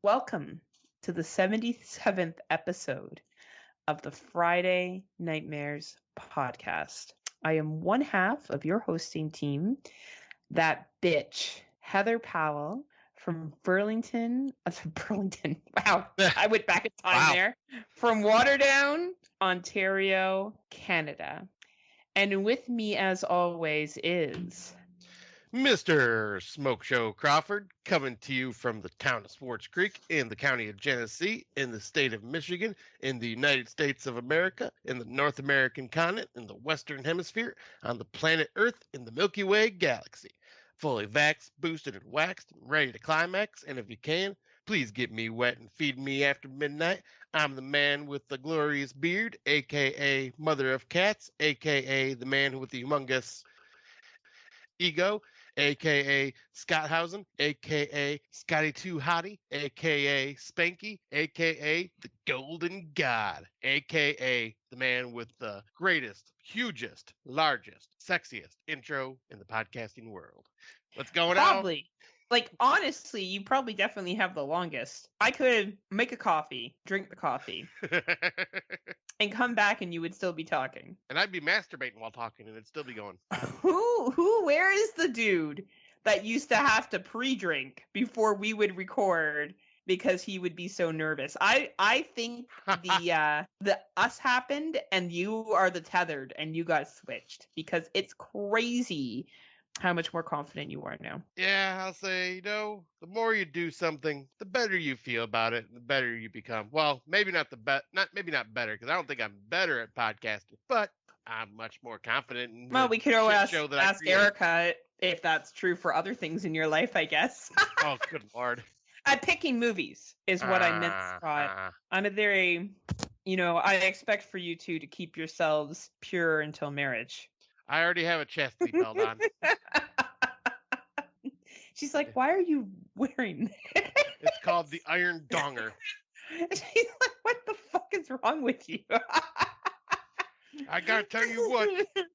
Welcome to the 77th episode of the Friday Nightmares podcast. I am one half of your hosting team, that bitch, Heather Powell from Burlington. Wow, I went back in time there. From Waterdown, Ontario, Canada. And with me, as always, is Mr. Smokeshow Crawford, coming to you from the town of Swartz Creek in the county of Genesee, in the state of Michigan, in the United States of America, in the North American continent, in the Western Hemisphere, on the planet Earth, in the Milky Way galaxy. Fully vaxxed, boosted, and waxed, and ready to climax, and if you can, please get me wet and feed me after midnight. I'm the man with the glorious beard, a.k.a. Mother of Cats, a.k.a. the man with the humongous ego, aka Scott Housen, aka Scotty Too Hottie, aka Spanky, aka the Golden God, aka the man with the greatest, hugest, largest, sexiest intro in the podcasting world. What's going on? probably. Like, honestly, you probably definitely have the longest. I could make a coffee, drink the coffee, and come back and you would still be talking. And I'd be masturbating while talking and it'd still be going. Where is the dude that used to have to pre-drink before we would record because he would be so nervous? I think the us happened and you are the tethered and you got switched because it's crazy how much more confident you are now. Yeah, I'll say, the more you do something, the better you feel about it, the better you become. Well, maybe not better, because I don't think I'm better at podcasting, but I'm much more confident in Well, we could always ask create. Erica if that's true for other things in your life, I guess. Oh, good Lord. At picking movies is what I meant, Scott. I'm a very, I expect for you two to keep yourselves pure until marriage. I already have a chastity belt on. She's like, why are you wearing this? It's called the Iron Donger. She's like, what the fuck is wrong with you? I gotta tell you what,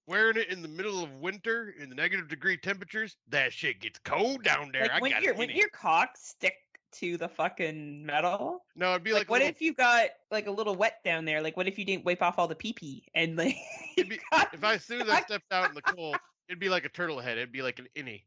wearing it in the middle of winter in the negative degree temperatures, that shit gets cold down there. Like when your cock stick to the fucking metal? No, it'd be like what if you got like a little wet down there? Like what if you didn't wipe off all the pee-pee and like if I as soon as I stepped out in the cold, it'd be like a turtle head. It'd be like an innie.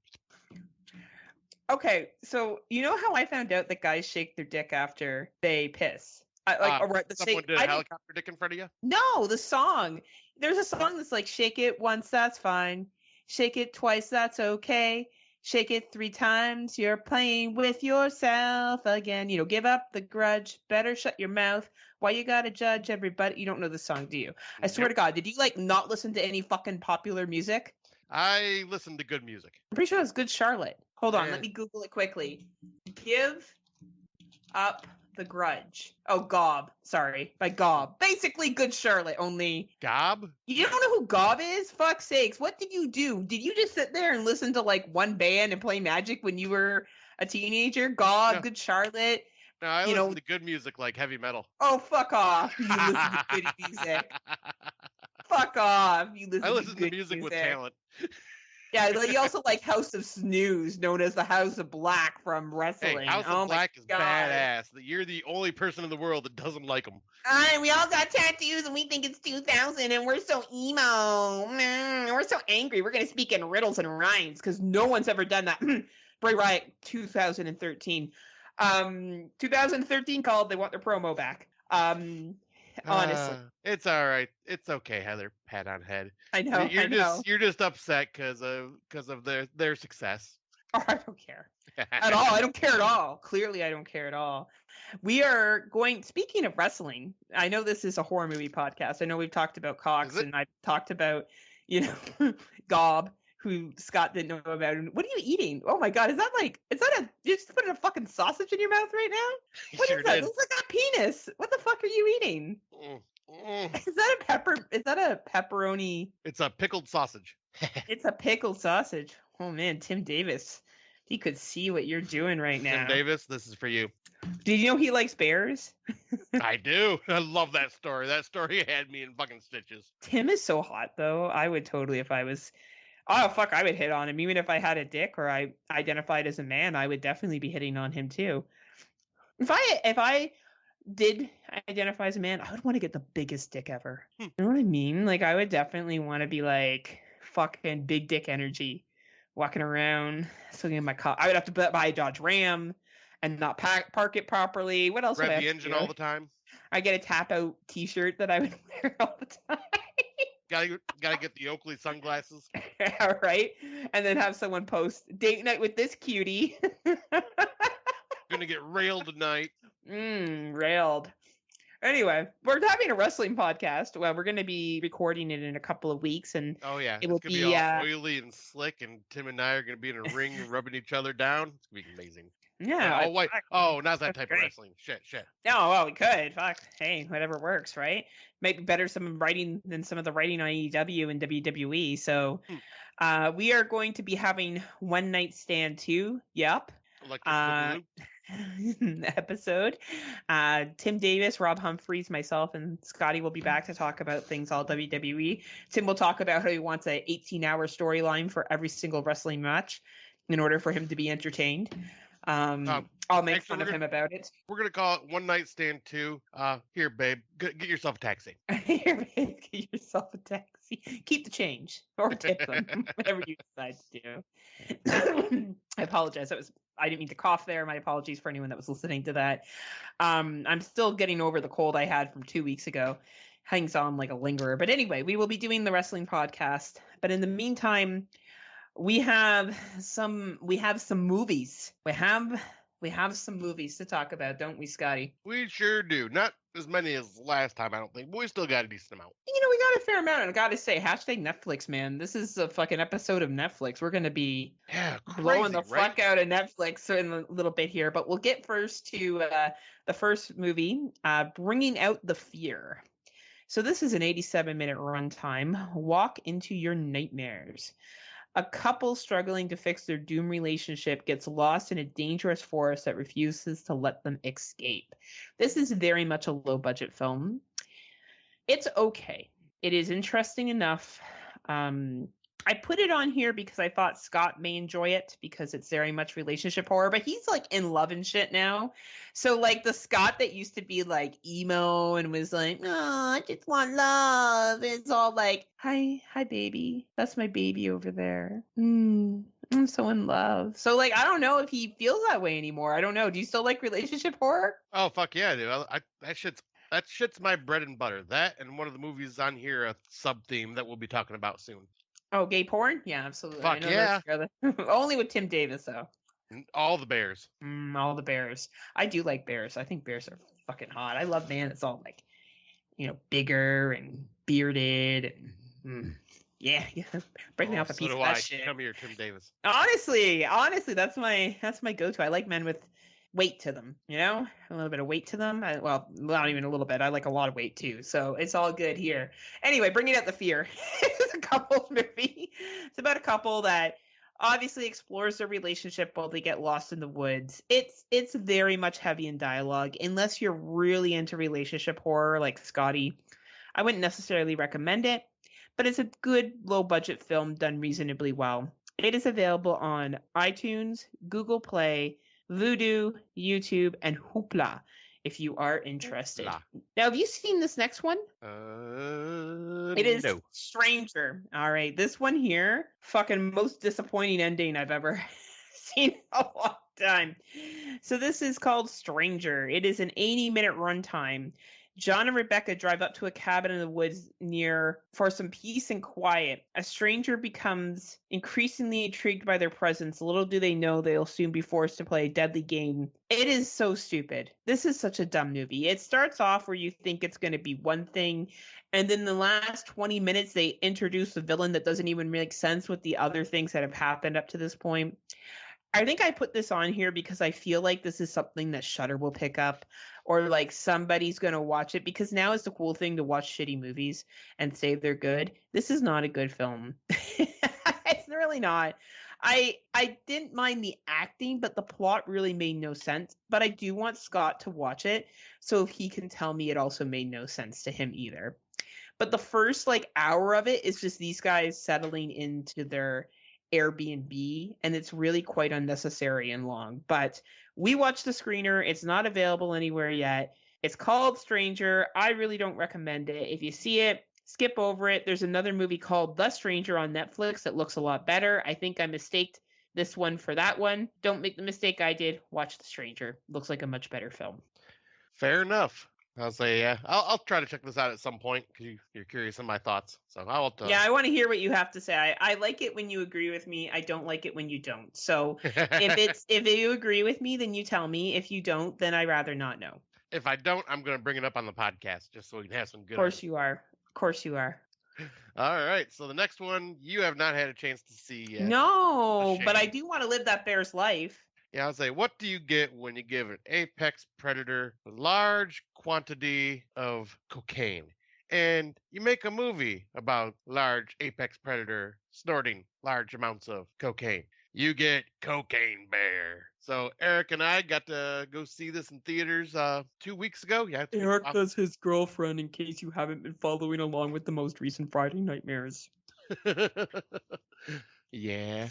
Okay, so you know how I found out that guys shake their dick after they piss? Someone did a helicopter dick in front of you? No, the song. There's a song that's like, shake it once, that's fine. Shake it twice, that's okay. Shake it 3 times, you're playing with yourself again. Give up the grudge. Better shut your mouth. Why you gotta judge everybody? You don't know the song, do you? I swear to God, did you like not listen to any fucking popular music? I listen to good music. I'm pretty sure it's Good Charlotte. Hold on, let me Google it quickly. Give up the grudge. Oh, Gob. Sorry. By Gob. Basically Good Charlotte, only... Gob? You don't know who Gob is? Fuck's sakes. What did you do? Did you just sit there and listen to like one band and play Magic when you were a teenager? Gob, no. Good Charlotte. No, I listen to good music like heavy metal. Oh, fuck off. You listen to good music. Fuck off. I listen to music with talent. Yeah, you also like House of Snooze, known as the House of Black from wrestling. Hey, House of Black is badass. You're the only person in the world that doesn't like them. And we all got tattoos, and we think it's 2000, and we're so emo. We're so angry. We're going to speak in riddles and rhymes, because no one's ever done that. Bray Wyatt, 2013. 2013 called, they want their promo back. Honestly, it's all right. It's okay, Heather. Pat on head. I know. You're just upset because of their success. Oh, I don't care at all. I don't care at all. Clearly, I don't care at all. We are going. Speaking of wrestling, I know this is a horror movie podcast. I know we've talked about Cox, and I've talked about Gob, who Scott didn't know about. What are you eating? Oh my God, is that you just put a fucking sausage in your mouth right now? What is that? It looks like a penis. What the fuck are you eating? Is that a pepperoni? It's a pickled sausage. It's a pickled sausage. Oh man, Tim Davis. He could see what you're doing right now. Tim Davis, this is for you. Did you know he likes bears? I do. I love that story. That story had me in fucking stitches. Tim is so hot though. I would totally, if I was... Oh, fuck, I would hit on him. Even if I had a dick or I identified as a man, I would definitely be hitting on him too. If I did identify as a man, I would want to get the biggest dick ever. You know what I mean? Like, I would definitely want to be like fucking big dick energy, walking around, swinging my car. I would have to buy a Dodge Ram and not park it properly. What else would Rev I the have to engine do? all the time. I get a tap out T-shirt that I would wear all the time. Gotta get the Oakley sunglasses. All right, and then have someone post date night with this cutie. Gonna get railed tonight. Railed. Anyway, we're having a wrestling podcast. Well, we're going to be recording it in a couple of weeks, and Oh yeah, it it's will gonna be be all oily and slick, and Tim and I are gonna be in a ring rubbing each other down. It's gonna be amazing. yeah. Oh wait, oh, not that That's type great. of wrestling. Shit. Oh well, we could. Fuck. Hey, whatever works, right? Might be better some writing than some of the writing on AEW and WWE. So, we are going to be having One Night Stand 2. Yep. Electric Boogaloo. Episode. Tim Davis, Rob Humphreys, myself, and Scotty will be back to talk about things all WWE. Tim will talk about how he wants a 18-hour storyline for every single wrestling match in order for him to be entertained. I'll make fun of him about it. We're gonna call it One Night Stand 2. Here, babe, get yourself a taxi. Here, babe, get yourself a taxi. Keep the change or tip them, whatever you decide to do. I apologize. I didn't mean to cough there. My apologies for anyone that was listening to that. I'm still getting over the cold I had from 2 weeks ago. Hangs on like a lingerer. But anyway, we will be doing the wrestling podcast. But in the meantime, we have some movies. We have some movies to talk about, don't we, Scotty? We sure do. Not as many as last time, I don't think, but we still got a decent amount. You know, we got a fair amount. And I gotta say, hashtag Netflix, man. This is a fucking episode of Netflix. We're gonna be blowing the fuck out of Netflix in a little bit here. But we'll get first to the first movie, Bringing Out the Fear. So this is an 87-minute runtime. Walk into your nightmares. A couple struggling to fix their doomed relationship gets lost in a dangerous forest that refuses to let them escape. This is very much a low-budget film. It's okay. It is interesting enough. I put it on here because I thought Scott may enjoy it because it's very much relationship horror, but he's like in love and shit now. So like the Scott that used to be like emo and was like, oh, I just want love. It's all like, hi, baby. That's my baby over there. I'm so in love. So like, I don't know if he feels that way anymore. I don't know. Do you still like relationship horror? Oh fuck yeah, dude. That shit's my bread and butter. That and one of the movies on here, a sub theme that we'll be talking about soon. Oh, gay porn? Yeah, absolutely. Fuck yeah. Only with Tim Davis, though. All the bears. All the bears. I do like bears. I think bears are fucking hot. I love man that's all like, bigger and bearded and yeah. Breaking off a piece of that shit. Come here, Tim Davis. Honestly, that's my go-to. I like men with weight to them, a little bit of weight to them. Well, not even a little bit. I like a lot of weight too. So it's all good here. Anyway, Bringing Out the Fear. It's a couples movie. It's about a couple that obviously explores their relationship while they get lost in the woods. It's very much heavy in dialogue. Unless you're really into relationship horror like Scotty, I wouldn't necessarily recommend it, but it's a good low budget film done reasonably well. It is available on iTunes, Google Play, Vudu, YouTube, and Hoopla if you are interested. Hoopla. Now, have you seen this next one? It is no. Stranger. All right, this one here, fucking most disappointing ending I've ever seen in a long time. So this is called Stranger. It is an 80-minute runtime. John and Rebecca drive up to a cabin in the woods near for some peace and quiet. A stranger becomes increasingly intrigued by their presence. Little do they know they'll soon be forced to play a deadly game. It is so stupid. This is such a dumb movie. It starts off where you think it's going to be one thing, and then the last 20 minutes they introduce a villain that doesn't even make sense with the other things that have happened up to this point. I think I put this on here because I feel like this is something that Shudder will pick up, or like somebody's going to watch it, because now is the cool thing to watch shitty movies and say they're good. This is not a good film. It's really not. I didn't mind the acting, but the plot really made no sense. But I do want Scott to watch it, so if he can tell me it also made no sense to him either. But the first hour of it is just these guys settling into their Airbnb, and it's really quite unnecessary and long. But We watched the screener. It's not available anywhere yet. It's called Stranger. I really don't recommend it. If you see it, skip over it. There's another movie called The Stranger on Netflix that looks a lot better. I think I mistaked this one for that one. Don't make the mistake I did. Watch The Stranger. Looks like a much better film. Fair enough. I'll say, yeah. I'll try to check this out at some point because you're curious in my thoughts. So I'll. Yeah, I want to hear what you have to say. I like it when you agree with me. I don't like it when you don't. So if you agree with me, then you tell me. If you don't, then I'd rather not know. If I don't, I'm going to bring it up on the podcast just so we can have some good. Of course you are. Of course you are. All right. So the next one you have not had a chance to see yet. No, but I do want to live that bear's life. Yeah, I'll say, what do you get when you give an apex predator a large quantity of cocaine? And you make a movie about large apex predator snorting large amounts of cocaine. You get Cocaine Bear. So Eric and I got to go see this in theaters 2 weeks ago. Yeah, Eric does his girlfriend, in case you haven't been following along with the most recent Friday Nightmares. Yeah,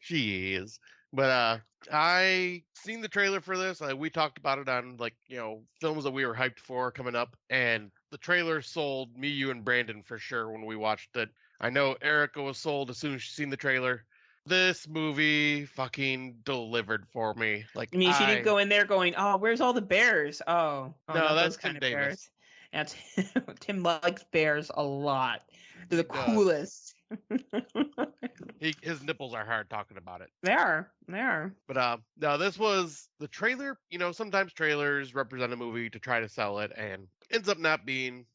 she is. But I seen the trailer for this. We talked about it on films that we were hyped for coming up, and the trailer sold me, you, and Brandon for sure when we watched it. I know Erica was sold as soon as she seen the trailer. This movie fucking delivered for me. Like, I mean, she didn't go in there going, "Oh, where's all the bears?" Oh, no, not that's those kind Tim of Davis. bears. Yeah, Tim likes bears a lot. They're the coolest. His nipples are hard talking about it. They are. But no, this was the trailer. Sometimes trailers represent a movie to try to sell it, and ends up not being,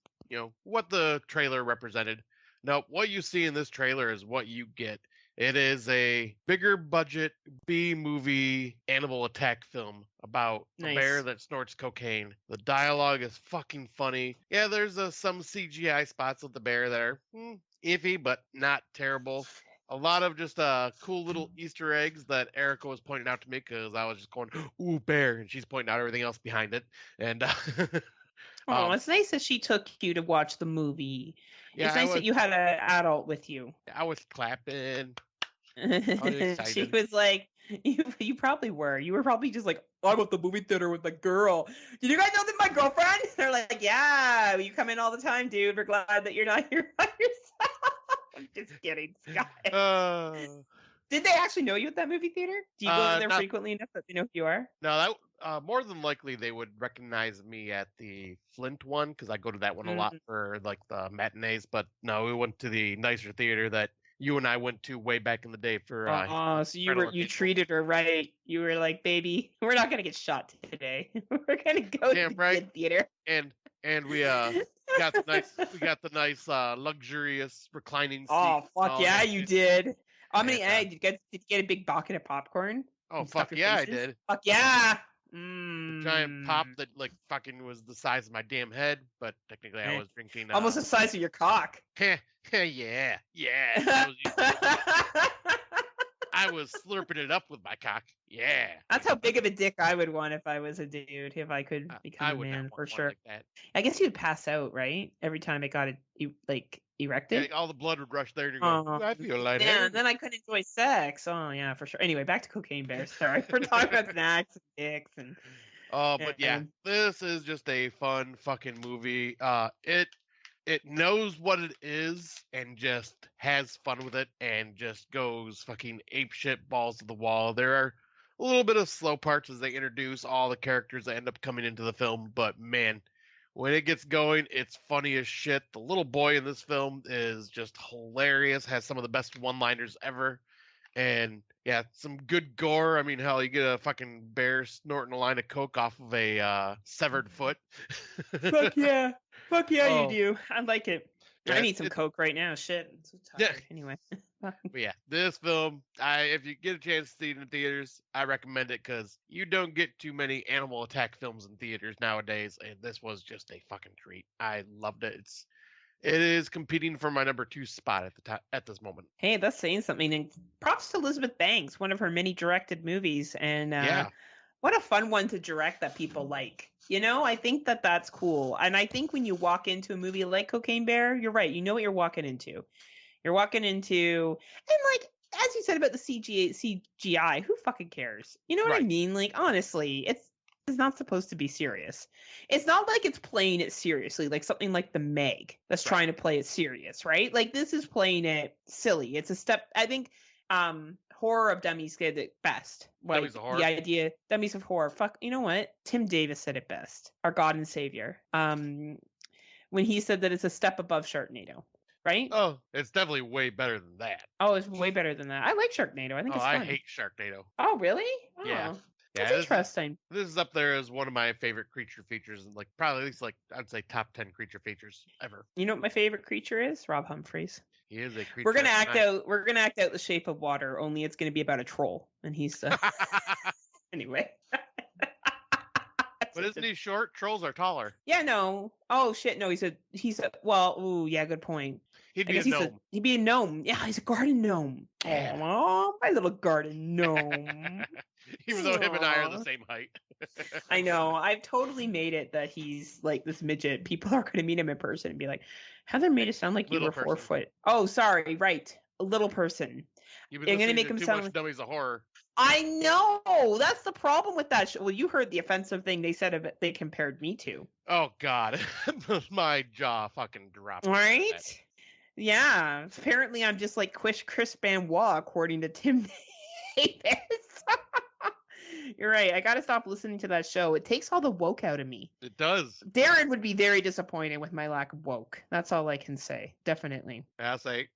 what the trailer represented. No, what you see in this trailer is what you get. It is a bigger budget B movie animal attack film about a bear that snorts cocaine. The dialogue is fucking funny. Yeah, there's some CGI spots with the bear that are iffy, but not terrible. A lot of just cool little Easter eggs that Erica was pointing out to me because I was just going, ooh, bear, and she's pointing out everything else behind it. And it's nice that she took you to watch the movie. Yeah, it's nice that you had an adult with you. I was clapping. She was like, you probably were. You were probably just like, I'm at the movie theater with the girl. Did you guys know that my girlfriend? They're like, yeah, you come in all the time, dude. We're glad that you're not here by yourself. I'm just kidding, Scott. Did they actually know you at that movie theater? Do you go there frequently enough that they know who you are? No, that more than likely they would recognize me at the Flint one because I go to that one a lot for like the matinees. But no, we went to the nicer theater that you and I went to way back in the day for. So you treated her right. You were like, baby, we're not gonna get shot today. We're gonna go to the theater. And we got the nice luxurious reclining seats. Oh fuck yeah, you did. How many eggs? Did you get a big bucket of popcorn? Oh fuck yeah, I did. Fuck yeah. The giant pop that like fucking was the size of my damn head, but technically I was drinking almost the size of your cock. yeah. I was slurping it up with my cock. Yeah. That's how big of a dick I would want if I was a dude, if I could become a man, for sure. Like I guess you would pass out, right? Every time it got erected. Yeah, all the blood would rush there and you go, I feel lightheaded. Yeah, and then I couldn't enjoy sex. Oh yeah, for sure. Anyway, back to Cocaine Bear. Sorry. We're talking about snacks and dicks and but yeah, this is just a fun fucking movie. It knows what it is and just has fun with it and just goes fucking apeshit balls to the wall. There are a little bit of slow parts as they introduce all the characters that end up coming into the film, but man, when it gets going, it's funny as shit. The little boy in this film is just hilarious, has some of the best one-liners ever. And yeah, some good gore. I mean, hell, you get a fucking bear snorting a line of coke off of a severed foot. Fuck yeah. Fuck yeah, you do. I like it. Yeah, I need some coke right now. Shit. I'm so tired. Yeah. Anyway. But yeah, this film, if you get a chance to see it in theaters, I recommend it because you don't get too many animal attack films in theaters nowadays, and this was just a fucking treat. I loved it. It is competing for my number 2 spot at this moment. Hey, that's saying something. And props to Elizabeth Banks, one of her many directed movies, and what a fun one to direct that people like. I think that that's cool. And I think when you walk into a movie like Cocaine Bear, you're right. You know what you're walking into. You're walking into, and like, as you said about the CGI, who fucking cares? You know what I mean? Like, honestly, it's not supposed to be serious. It's not like it's playing it seriously, like something like The Meg that's trying to play it serious, right? Like, this is playing it silly. It's a step, I think, horror of dummies did it best. Like, Dummies of horror. the idea, dummies of horror. Fuck, you know what? Tim Davis said it best. Our God and Savior. When he said that it's a step above Sharknado. Right? Oh, it's definitely way better than that. Oh, it's way better than that. I like Sharknado. I think it's fun. I hate Sharknado. Oh, really? Oh, yeah. That's interesting. This is up there as one of my favorite creature features, and like probably at least like I'd say top 10 creature features ever. You know what my favorite creature is? Rob Humphreys. He is a creature. We're gonna act out. We're gonna act out The Shape of Water. Only it's gonna be about a troll, and he's anyway. But isn't he short? Trolls are taller. Yeah, no. Oh shit, no. He's a. Well, ooh, yeah, good point. He'd be a gnome. He'd be a gnome. Yeah, he's a garden gnome. Yeah. Oh, my little garden gnome. Even though him and I are the same height. I know. I've totally made it that he's like this midget. People are going to meet him in person and be like, Heather made it sound like you were 4 foot. Oh, sorry. Right. A little person. You've been listening to too much Dummies of Horror. I know. That's the problem with that show. Well, you heard the offensive thing they said of it. They compared me to. Oh, God. My jaw fucking dropped. Right? Yeah. Apparently, I'm just like Chris Benoit, according to Tim Davis. You're right. I got to stop listening to that show. It takes all the woke out of me. It does. Darren would be very disappointed with my lack of woke. That's all I can say. Definitely. I'll say,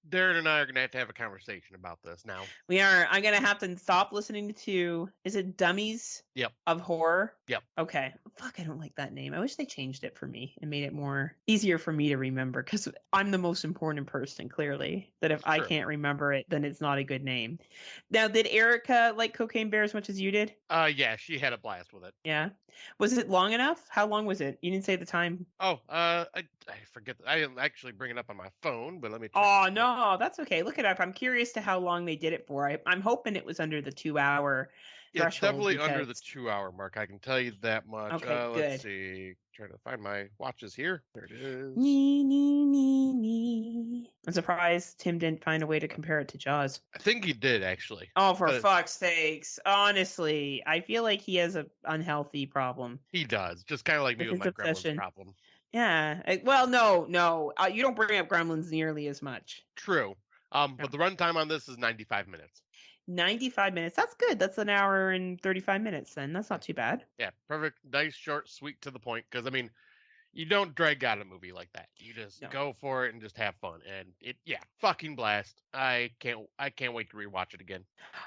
Darren and I are going to have a conversation about this now. We are. I'm going to have to stop listening to, is it Dummies of Horror? Yep. Okay. Fuck, I don't like that name. I wish they changed it for me and made it more easier for me to remember, because I'm the most important person, clearly, that if I can't remember it, then it's not a good name. Now, did Erica like Cocaine Bear as much as you did? Yeah, she had a blast with it. Yeah. Was it long enough? How long was it? You didn't say the time. Oh, I forget. I didn't actually bring it up on my phone, but let me check. Oh, no, that's okay. Look it up. I'm curious to how long they did it for. I'm hoping it was under the 2 hour threshold. It's definitely under the 2 hour mark. I can tell you that much. Okay, good. Let's see. Trying to find my watches here. There it is. I'm surprised Tim didn't find a way to compare it to Jaws. I think he did, actually. Oh, for fuck's sakes. Honestly, I feel like he has an unhealthy problem. He does. Just kind of like me with my Gremlins problem. Yeah. Well, no. You don't bring up Gremlins nearly as much. True. But the runtime on this is 95 minutes. 95 minutes. That's good. That's an hour and 35 minutes then. That's not too bad. Yeah, perfect. Nice, short, sweet, to the point. Because, I mean, you don't drag out a movie like that. You just go for it and just have fun. And fucking blast. I can't wait to rewatch it again.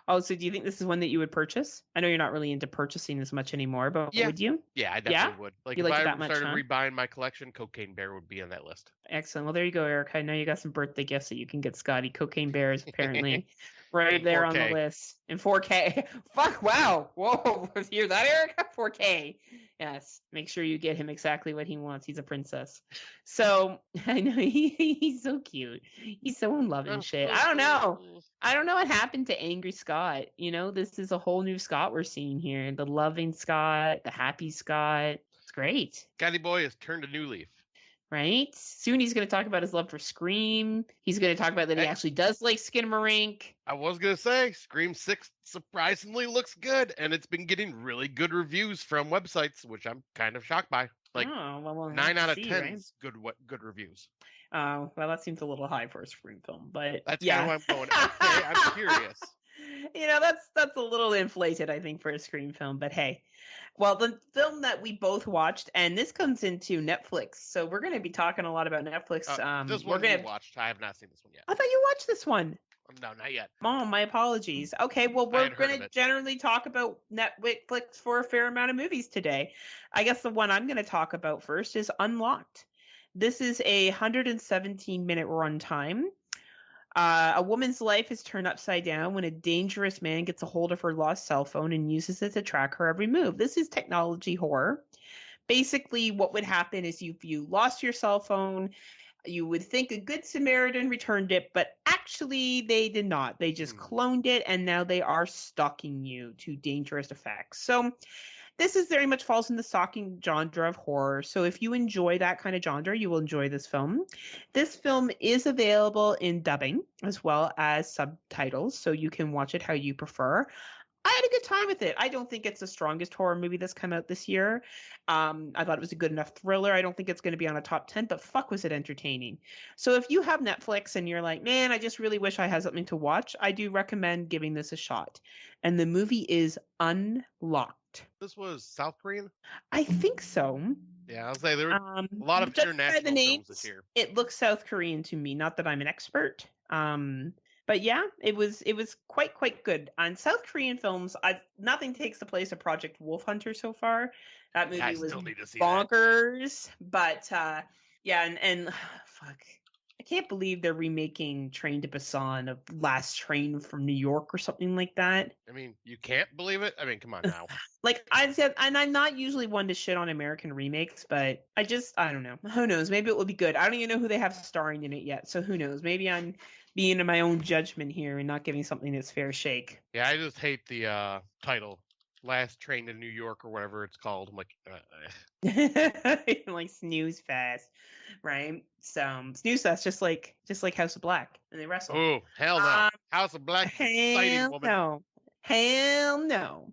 Oh, so do you think this is one that you would purchase? I know you're not really into purchasing as much anymore, but would you? Yeah, I definitely would. Like, you if like I that much, started rebuying my collection, Cocaine Bear would be on that list. Excellent. Well, there you go, Eric. I know you got some birthday gifts that you can get Scotty. Cocaine Bear is apparently right there on the list. In 4K. Fuck, wow. Whoa. Hear that, Eric? 4K. Yes. Make sure you get him exactly what he wants. He's a princess. So, I know he's so cute. He's so in love and shit. I don't know. I don't know what happened to Angry Scott. You know, this is a whole new Scott we're seeing here. The loving Scott, the happy Scott. It's great. Scotty Boy has turned a new leaf. Right? Soon he's going to talk about his love for Scream. He's going to talk about that he actually does like Skinamarink. I was going to say, Scream 6 surprisingly looks good, and it's been getting really good reviews from websites, which I'm kind of shocked by. Like, 9 out of 10 is good reviews. Oh, well, that seems a little high for a Scream film, but that's kind of why I'm going, okay, I'm curious. You know, that's a little inflated, I think, for a Scream film, but hey. Well, the film that we both watched, and this comes into Netflix, so we're going to be talking a lot about Netflix. This one you watched. I have not seen this one yet. I thought you watched this one. No, not yet. Oh, my apologies. Okay, well, we're going to generally talk about Netflix for a fair amount of movies today. I guess the one I'm going to talk about first is Unlocked. This is a 117-minute runtime. A woman's life is turned upside down when a dangerous man gets a hold of her lost cell phone and uses it to track her every move. This is technology horror. Basically, what would happen is if you lost your cell phone, you would think a good Samaritan returned it, but actually they did not. They just cloned it, and now they are stalking you to dangerous effects. So this is very much falls in the stalking genre of horror. So if you enjoy that kind of genre, you will enjoy this film. This film is available in dubbing as well as subtitles, so you can watch it how you prefer. I had a good time with it. I don't think it's the strongest horror movie that's come out this year. I thought it was a good enough thriller. I don't think it's going to be on a top 10, but fuck was it entertaining. So if you have Netflix and you're like, man, I just really wish I had something to watch, I do recommend giving this a shot. And the movie is Unlocked. This was South Korean? I think so. Yeah, I'll say there were a lot of Just by the international names, films this year. it looks South Korean to me. Not that I'm an expert. But yeah, it was quite good. On South Korean films, nothing takes the place of Project Wolf Hunter so far. That movie I was still need to see bonkers. But yeah, and fuck. I can't believe they're remaking Train to Busan of Last Train from New York or something like that. I mean, you can't believe it? I mean, come on now. Like I said, and I'm not usually one to shit on American remakes, but I don't know. Who knows? Maybe it will be good. I don't even know who they have starring in it yet, so who knows? Maybe I'm being in my own judgment here and not giving something its fair shake. Yeah, I just hate the title. Last Train to New York or whatever it's called. I'm like, like snooze fest, right? So snooze fest, just like House of Black, and they wrestle. Oh hell no! House of Black, exciting woman. Hell no!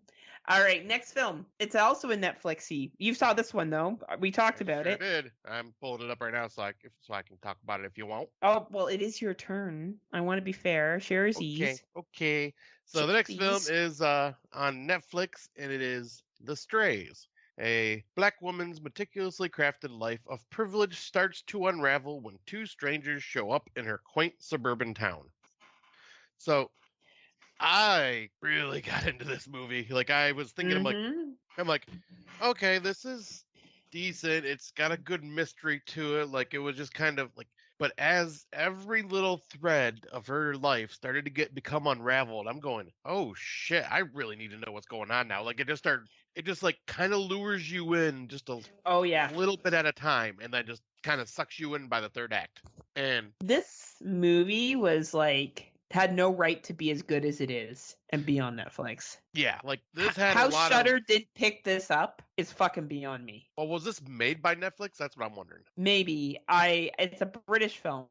All right, next film. It's also a Netflixy. You saw this one though. We talked about it. Did. I'm pulling it up right now so I can talk about it if you want. Oh well, it is your turn. I want to be fair. Share ease. Okay. So the next film is on Netflix, and it is The Strays. A black woman's meticulously crafted life of privilege starts to unravel when two strangers show up in her quaint suburban town. So I really got into this movie. Like I was thinking, I'm like, okay, this is decent. It's got a good mystery to it. Like it was just kind of like, but as every little thread of her life started to become unraveled, I'm going, oh shit, I really need to know what's going on now. Like it just like kind of lures you in just a little bit at a time, and then just kind of sucks you in by the third act. And this movie was like had no right to be as good as it is and be on Netflix. Yeah, like this had how a lot Shudder didn't pick this up is fucking beyond me. Well, was this made by Netflix? That's what I'm wondering. Maybe. It's a British film.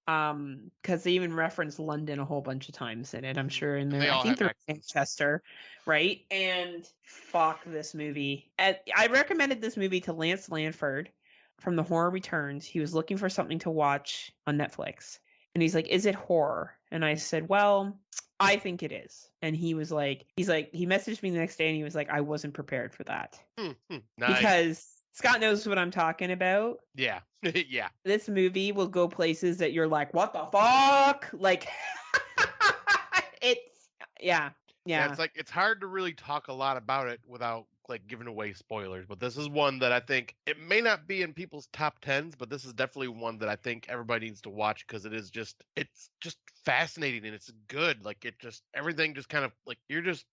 Because they even reference London a whole bunch of times in it, I'm sure. In there, I think they're in Manchester, right? And fuck this movie. I recommended this movie to Lance Lanford from The Horror Returns. He was looking for something to watch on Netflix. And he's like, is it horror? And I said, well, I think it is. And he messaged me the next day and he was like, I wasn't prepared for that. Nice. Because Scott knows what I'm talking about. Yeah. Yeah. This movie will go places that you're like, what the fuck? Like, yeah. It's like, it's hard to really talk a lot about it without like giving away spoilers, but this is one that I think it may not be in people's top 10s, but this is definitely one that I think everybody needs to watch because it's just fascinating and it's good. Like everything just kind of like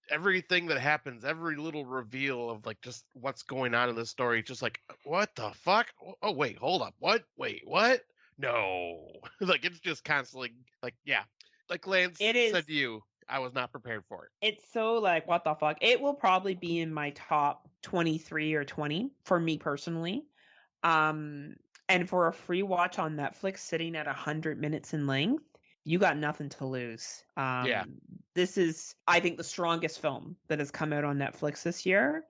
everything that happens, every little reveal of like just what's going on in this story, just like, what the fuck? Oh wait, hold up. What? Wait, what? No. Like it's just constantly like, yeah. Like Lance said to you, I was not prepared for it. It's so like, what the fuck? It will probably be in my top 23 or 20 for me personally. And for a free watch on Netflix sitting at 100 minutes in length, you got nothing to lose. This is, I think, the strongest film that has come out on Netflix this year.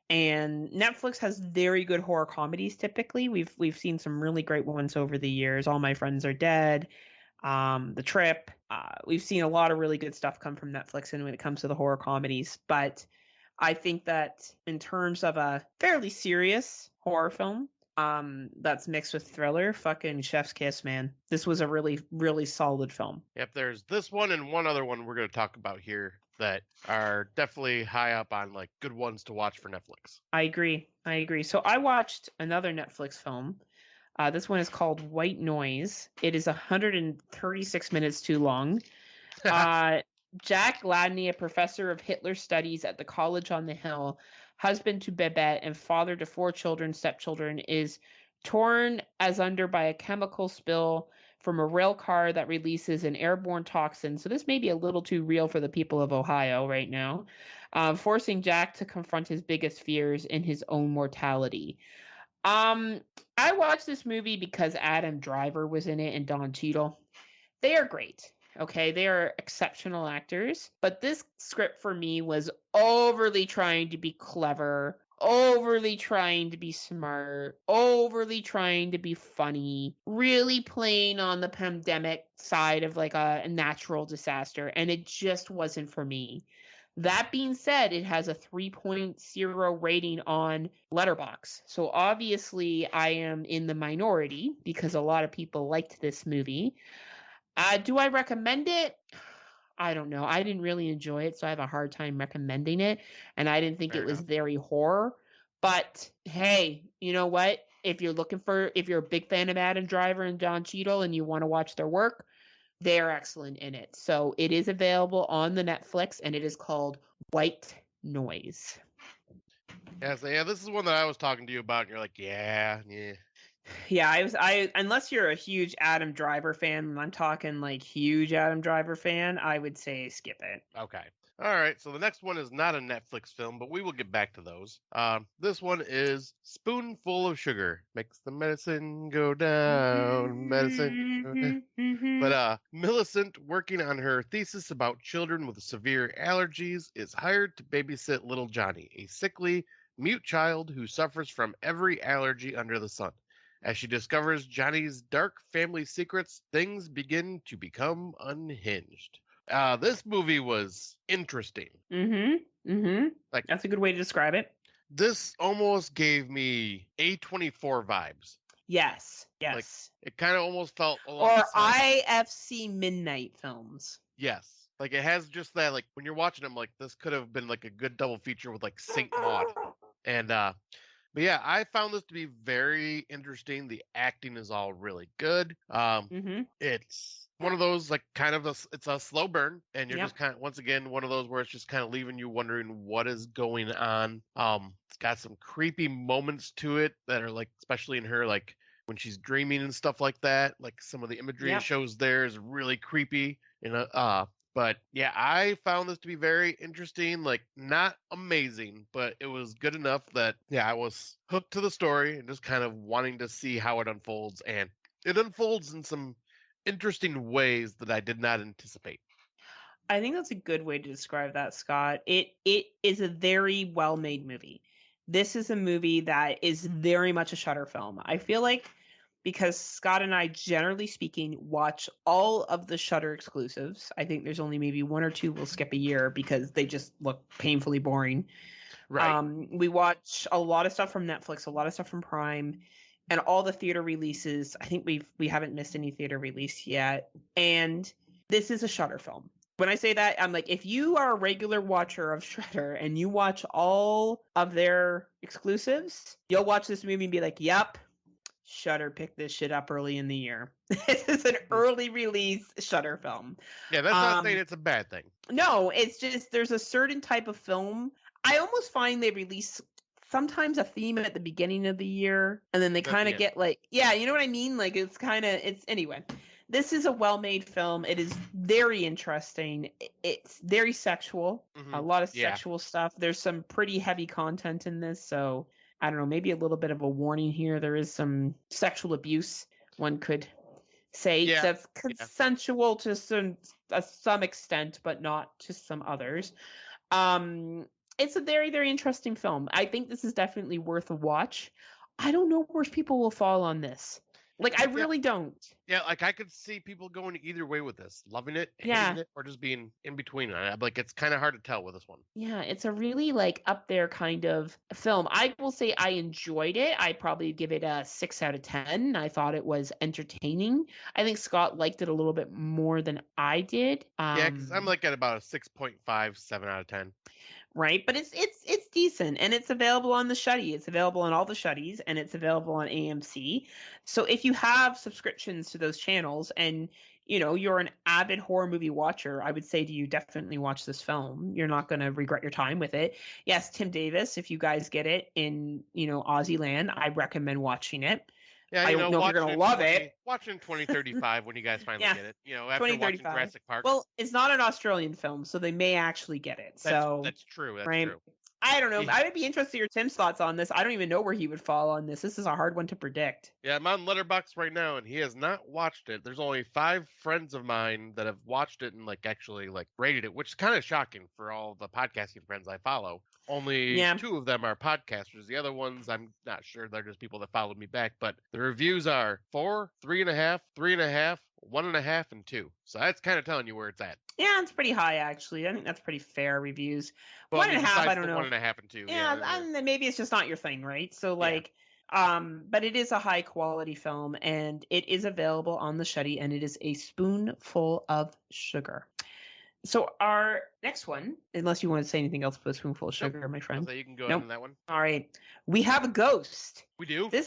And Netflix has very good horror comedies typically. We've seen some really great ones over the years. All My Friends Are Dead. The Trip. We've seen a lot of really good stuff come from Netflix and when it comes to the horror comedies. But I think that in terms of a fairly serious horror film that's mixed with thriller, fucking chef's kiss, man. This was a really, really solid film. Yep, there's this one and one other one we're going to talk about here that are definitely high up on like good ones to watch for Netflix. I agree. So I watched another Netflix film. This one is called White Noise. It is 136 minutes too long. Jack Gladney, a professor of Hitler studies at the College on the Hill, husband to Babette and father to 4 stepchildren, is torn asunder by a chemical spill from a rail car that releases an airborne toxin. So this may be a little too real for the people of Ohio right now. forcing Jack to confront his biggest fears in his own mortality. I watched this movie because Adam Driver was in it and Don Cheadle. They are great. Okay, they are exceptional actors, but this script for me was overly trying to be clever, overly trying to be smart, overly trying to be funny, really playing on the pandemic side of like a natural disaster, and it just wasn't for me. That being said, it has a 3.0 rating on Letterboxd. So obviously I am in the minority because a lot of people liked this movie. Do I recommend it? I don't know. I didn't really enjoy it, so I have a hard time recommending it. And I didn't think Fair it was enough. very horror. But hey, you know what? If you're a big fan of Adam Driver and Don Cheadle and you want to watch their work, they're excellent in it. So it is available on the Netflix and it is called White Noise. Yeah, so yeah, this is one that I was talking to you about, and you're like, yeah. Yeah, I unless you're a huge Adam Driver fan, and I'm talking like huge Adam Driver fan, I would say skip it. Okay. All right. So the next one is not a Netflix film, but we will get back to those. This one is Spoonful of Sugar makes the medicine go down. Medicine go down. But Millicent, working on her thesis about children with severe allergies, is hired to babysit little Johnny, a sickly, mute child who suffers from every allergy under the sun. As she discovers Johnny's dark family secrets, things begin to become unhinged. This movie was interesting. Like, That's a good way to describe it. this almost gave me A24 vibes. Yes. Like, Yes. it kind of almost felt along Or the side. IFC Midnight films. Yes. Like, it has just that, like, when you're watching them, like, this could have been, like, a good double feature with, like, Saint Maud. And, but yeah, I found this to be very interesting. The acting is all really good. It's one of those like kind of it's a slow burn, and you're Yep. just kind of once again one of those where it's just kind of leaving you wondering what is going on. It's got some creepy moments to it that are like, especially in her like when she's dreaming and stuff like that. Like some of the imagery it Yep. shows there is really creepy. But yeah, I found this to be very interesting. Like, not amazing, but it was good enough that, yeah, I was hooked to the story and just kind of wanting to see how it unfolds. And it unfolds in some interesting ways that I did not anticipate. I think that's a good way to describe that, Scott. It is a very well made movie. This is a movie that is very much a Shudder film. I feel like because Scott and I, generally speaking, watch all of the Shudder exclusives. I think there's only maybe one or two we'll skip a year because they just look painfully boring. Right. We watch a lot of stuff from Netflix, a lot of stuff from Prime, and all the theater releases. I think we haven't missed any theater release yet. And this is a Shudder film. When I say that, I'm like, if you are a regular watcher of Shudder and you watch all of their exclusives, you'll watch this movie and be like, yep, Shudder picked this shit up early in the year. This is an early release Shudder film. Yeah, that's not saying it's a bad thing. No, it's just there's a certain type of film. I almost find they release sometimes a theme at the beginning of the year and then they kind of get like, yeah, you know what I mean? Like it's anyway. This is a well-made film. It is very interesting. It's very sexual. A lot of sexual stuff. There's some pretty heavy content in this, so I don't know, maybe a little bit of a warning here. There is some sexual abuse, one could say. That's consensual to some extent, but not to some others. It's a very, very interesting film. I think this is definitely worth a watch. I don't know where people will fall on this. Like, I really don't. Yeah, like I could see people going either way with this, loving it, hating it, or just being in between. Like, it's kind of hard to tell with this one. Yeah, it's a really like up there kind of film. I will say I enjoyed it. I'd probably give it a 6 out of 10. I thought it was entertaining. I think Scott liked it a little bit more than I did. Yeah, because I'm like at about a 6.5, 7 out of 10. Right, but it's decent, and it's available on the Shuddy. It's available on all the Shuddies, and it's available on AMC. So if you have subscriptions to those channels, and you're an avid horror movie watcher, I would say to you, definitely watch this film. You're not going to regret your time with it. Yes, Tim Davis, if you guys get it in Aussie land, I recommend watching it. Yeah, I don't know if you're watch gonna love it. watch in 2035 when you guys finally Yeah, get it. After watching 2035. Jurassic Park. Well, it's not an Australian film, so they may actually get it. So, That's true. That's right. true. I don't know. Yeah, I would be interested in your Tim's thoughts on this. I don't even know where he would fall on this. This is a hard one to predict. yeah, I'm on Letterboxd right now, and he has not watched it. There's only 5 friends of mine that have watched it and actually rated it, which is kind of shocking for all the podcasting friends I follow. Only Yeah. 2 of them are podcasters. The other ones, I'm not sure. They're just people that followed me back. But the reviews are 4, 3.5, 3.5, 1.5, and 2. So that's kind of telling you where it's at. Yeah, it's pretty high actually. I think that's pretty fair reviews. Well, One and a half, I besides don't the know. 1.5 and 2, Yeah, yeah. and maybe it's just not your thing, right? So but it is a high quality film and it is available on the Shuddy and it is a spoonful of sugar. So our next one, unless you want to say anything else about spoonful of sugar, my friend. So you can go ahead on that one. All right. We have a ghost. We do. We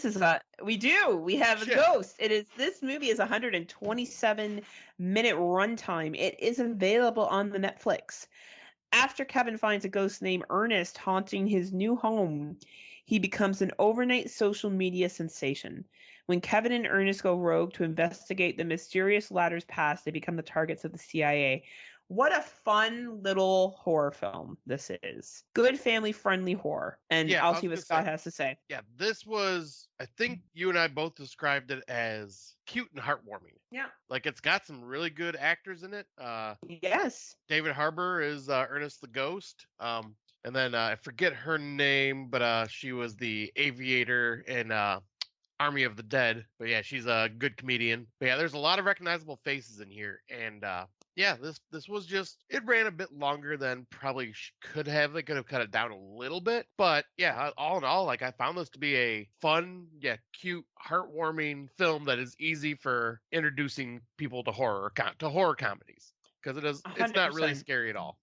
have a ghost. This movie is 127-minute runtime. It is available on the Netflix. After Kevin finds a ghost named Ernest haunting his new home, he becomes an overnight social media sensation. When Kevin and Ernest go rogue to investigate the mysterious ladder's past, they become the targets of the CIA. What a fun little horror film this is. Good family-friendly horror. And I'll see what Scott has to say. Yeah, this was, I think you and I both described it as cute and heartwarming. Yeah. It's got some really good actors in it. Yes. David Harbour is Ernest the Ghost. And then I forget her name, but she was the aviator in Army of the Dead. But yeah, she's a good comedian. But yeah, there's a lot of recognizable faces in here. And yeah, this was just, it ran a bit longer than probably could have. They could have cut it down a little bit. But yeah, all in all, I found this to be a fun, cute, heartwarming film that is easy for introducing people to horror comedies. Because it's not really scary at all.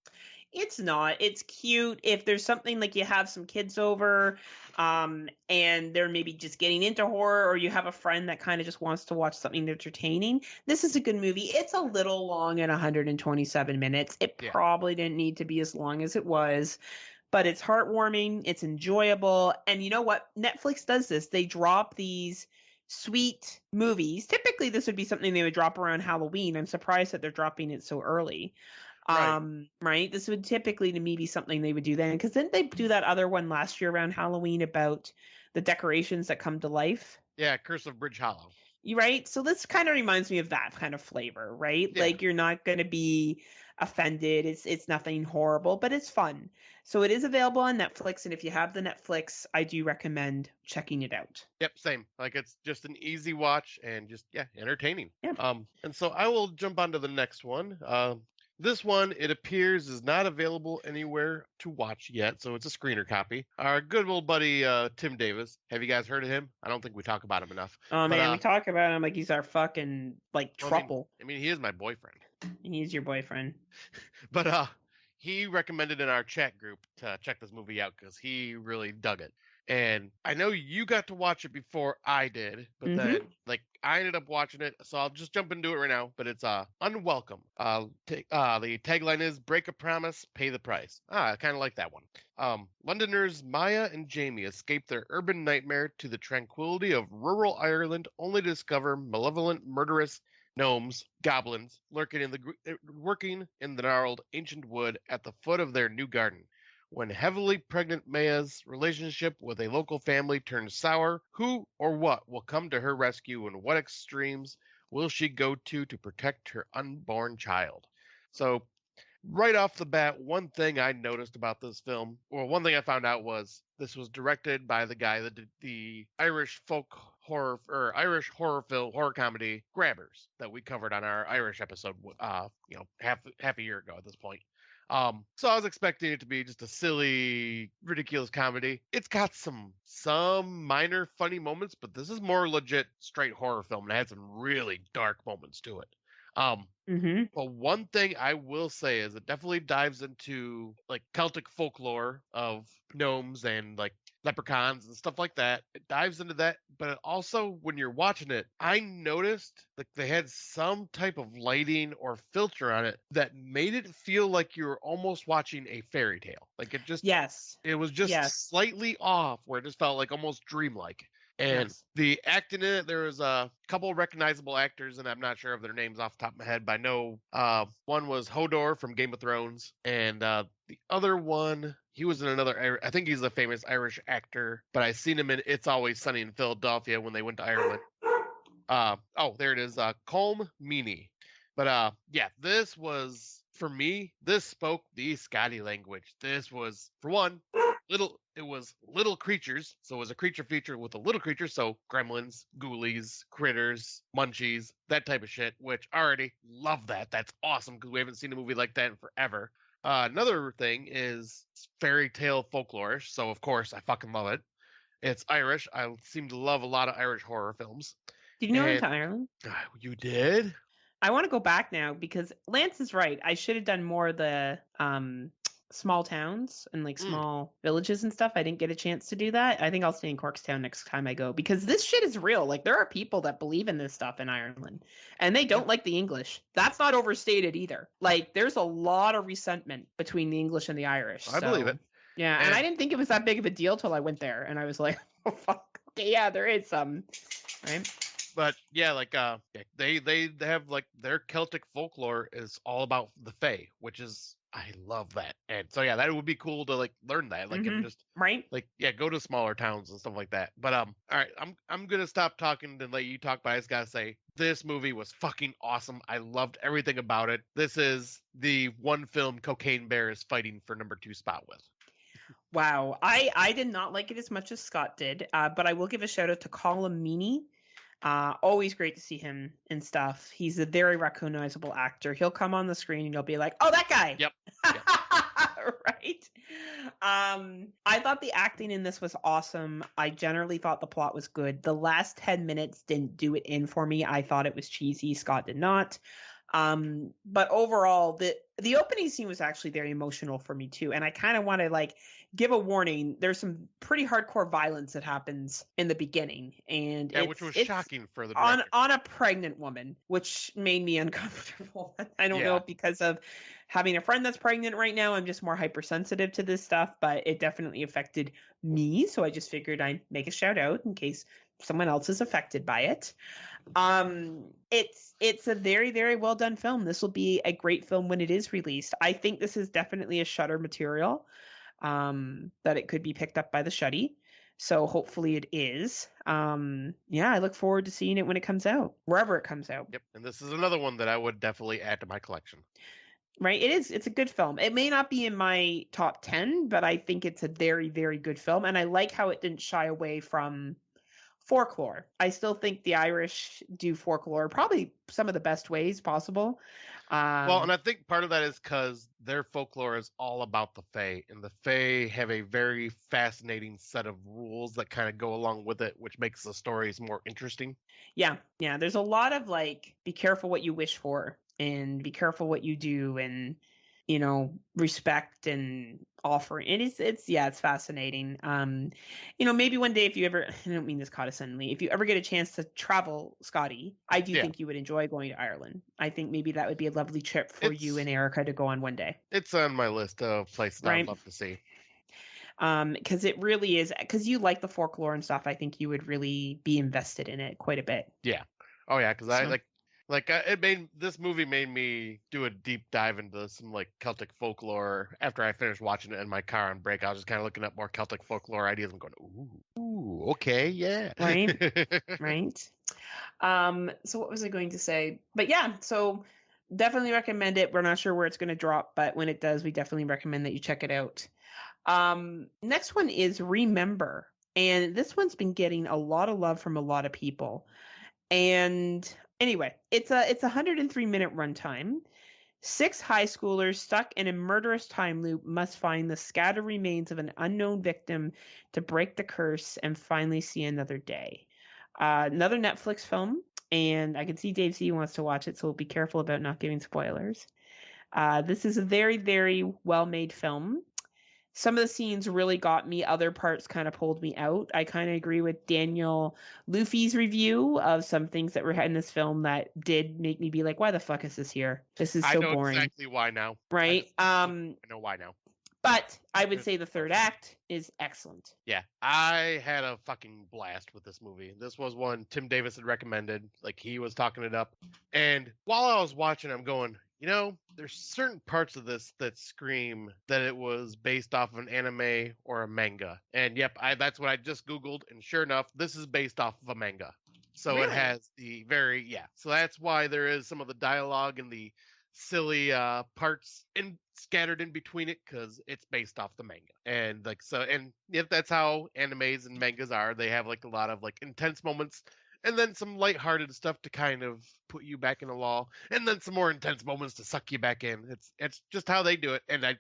It's not. It's cute. If there's something you have some kids over and they're maybe just getting into horror, or you have a friend that kind of just wants to watch something entertaining, this is a good movie. It's a little long at 127 minutes. It probably didn't need to be as long as it was, but it's heartwarming. It's enjoyable. And you know what? Netflix does this. They drop these sweet movies. Typically, this would be something they would drop around Halloween. I'm surprised that they're dropping it so early. Right. This would typically to me be something they would do then, because didn't they do that other one last year around Halloween about the decorations that come to life? Yeah, Curse of Bridge Hollow. Right. So this kind of reminds me of that kind of flavor, right? Yeah. You're not going to be offended. It's nothing horrible, but it's fun. So it is available on Netflix, and if you have the Netflix, I do recommend checking it out. Yep, same. It's just an easy watch and just entertaining. Yeah. And so I will jump on to the next one. This one, it appears, is not available anywhere to watch yet, so it's a screener copy. Our good old buddy, Tim Davis. Have you guys heard of him? I don't think we talk about him enough. Oh, man, we talk about him like he's our fucking, trouble. I mean, he is my boyfriend. He's your boyfriend. But, he recommended in our chat group to check this movie out because he really dug it. And I know you got to watch it before I did, but then I ended up watching it, so I'll just jump into it right now. But it's Unwelcome. The tagline is "Break a promise, pay the price." I kind of like that one. Londoners Maya and Jamie escape their urban nightmare to the tranquility of rural Ireland, only to discover malevolent, murderous gnomes, goblins, working in the gnarled ancient wood at the foot of their new garden. When heavily pregnant Maya's relationship with a local family turns sour, who or what will come to her rescue, and what extremes will she go to protect her unborn child? So, right off the bat, one thing I noticed about this film, or one thing I found out, was this was directed by the guy that did the Irish folk horror or Irish horror comedy Grabbers that we covered on our Irish episode, half a year ago at this point. So I was expecting it to be just a silly, ridiculous comedy. It's got some minor funny moments, but this is more legit straight horror film, and it had some really dark moments to it. But one thing I will say is it definitely dives into Celtic folklore of gnomes and leprechauns and stuff like that. It dives into that, but it also, when you're watching it, I noticed they had some type of lighting or filter on it that made it feel like you were almost watching a fairy tale. It was just slightly off, where it just felt almost dreamlike. And Nice. the acting in it, there was a couple recognizable actors, and I'm not sure of their names off the top of my head, but I know one was Hodor from Game of Thrones, and the other one, he was in another, I think he's a famous Irish actor, but I seen him in It's Always Sunny in Philadelphia when they went to Ireland. Oh, there it is, Colm Meaney. But yeah, this was, for me, this spoke the Scotty language. This was, for one, it was little creatures, so it was a creature feature with a little creature, so gremlins, ghoulies, critters, munchies, that type of shit, which I already love that. That's awesome because we haven't seen a movie like that in forever. Another thing is fairy tale folklore, so of course I fucking love it. It's Irish. I seem to love a lot of Irish horror films. Did you know I went And to Ireland? you did? I want to go back now because Lance is right. I should have done more of the small towns and like Mm, small villages and stuff. I didn't get a chance to do that. I think I'll stay in Corkstown next time I go because this shit is real. Like there are people that believe in this stuff in Ireland and they yeah, don't like the English. That's not overstated either. Like there's a lot of resentment between the English and the Irish. I believe it. So yeah, and I And didn't think it was that big of a deal till I went there and I was like, oh fuck. Okay, yeah, there is some, right? but yeah, like yeah, they have like their Celtic folklore is all about the Fae, which is I love that. And so yeah, that would be cool to like learn that, like and just Right? like yeah, go to smaller towns and stuff like that. But all right, I'm gonna stop talking and let you talk. But I just gotta say, this movie was fucking awesome. I loved everything about it. This is the one film Cocaine Bear is fighting for number 2 spot with. Wow, I did not like it as much as Scott did, but I will give a shout out to Colin Meaney. Always great to see him and stuff. He's a very recognizable actor. He'll come on the screen and you'll be like, "Oh, that guy!" Yep. Yep. Right. I thought the acting in this was awesome. I generally thought the plot was good. The last 10 minutes didn't do it in for me. I thought it was cheesy. Scott did not. But overall, the opening scene was actually very emotional for me too. And I kind of want to like give a warning. There's some pretty hardcore violence that happens in the beginning, and Yeah, which was it's shocking for the on director. a pregnant woman, which made me uncomfortable. I don't know Yeah. if because of having a friend that's pregnant right now, I'm just more hypersensitive to this stuff, but it definitely affected me. So I just figured I'd make a shout out in case someone else is affected by it. It's a very, very well done film. This will be a great film when it is released. I think this is definitely a Shudder material. That it could be picked up by the Shuddy. So hopefully it is. Yeah, I look forward to seeing it when it comes out, wherever it comes out. Yep. And this is another one that I would definitely add to my collection. Right? It is. It's a good film. It may not be in my top 10, but I think it's a very, very good film. And I like how it didn't shy away from folklore. I still think the Irish do folklore probably some of the best ways possible. Well, and I think part of that is because their folklore is all about the Fae, and the Fae have a very fascinating set of rules that kind of go along with it, which makes the stories more interesting. Yeah, yeah. There's a lot of like, be careful what you wish for, and be careful what you do, and respect and offer. It's fascinating. Maybe one day if you ever, I don't mean this condescendingly, if you ever get a chance to travel, Scotty, I do Yeah, think you would enjoy going to Ireland. I think maybe that would be a lovely trip for you it's and Erica to go on one day, it's on my list of places I would right? love to see. Because it really is, because you like the folklore and stuff. I think you would really be invested in it quite a bit. Yeah. Oh yeah, because I So it made this movie made me do a deep dive into some like Celtic folklore after I finished watching it in my car on break. I was just kind of looking up more Celtic folklore ideas and going, ooh, okay, yeah. right, right. So what was I going to say? But yeah, so definitely recommend it. We're not sure where it's going to drop, but when it does, we definitely recommend that you check it out. Next one is Remember. And this one's been getting a lot of love from a lot of people. And anyway, it's a 103-minute runtime. 6 high schoolers stuck in a murderous time loop must find the scattered remains of an unknown victim to break the curse and finally see another day. Another Netflix film, and I can see Dave C wants to watch it, so be careful about not giving spoilers. This is a very, very well-made film. Some of the scenes really got me. Other parts kind of pulled me out. I kind of agree with Daniel Luffy's review of some things that were in this film that did make me be like, why the fuck is this here? This is I so know boring. exactly why now. Right? I know why now. But I would say the third act is excellent. Yeah, I had a fucking blast with this movie. This was one Tim Davis had recommended. Like, he was talking it up. And while I was watching, I'm going, there's certain parts of this that scream that it was based off of an anime or a manga. And yep, that's what I just Googled. And sure enough, this is based off of a manga. So it Really? has so that's why there is some of the dialogue and the silly parts scattered in between it, because it's based off the manga. And if that's how animes and mangas are, they have like a lot of like intense moments and then some lighthearted stuff to kind of put you back in the law, and then some more intense moments to suck you back in. It's just how they do it.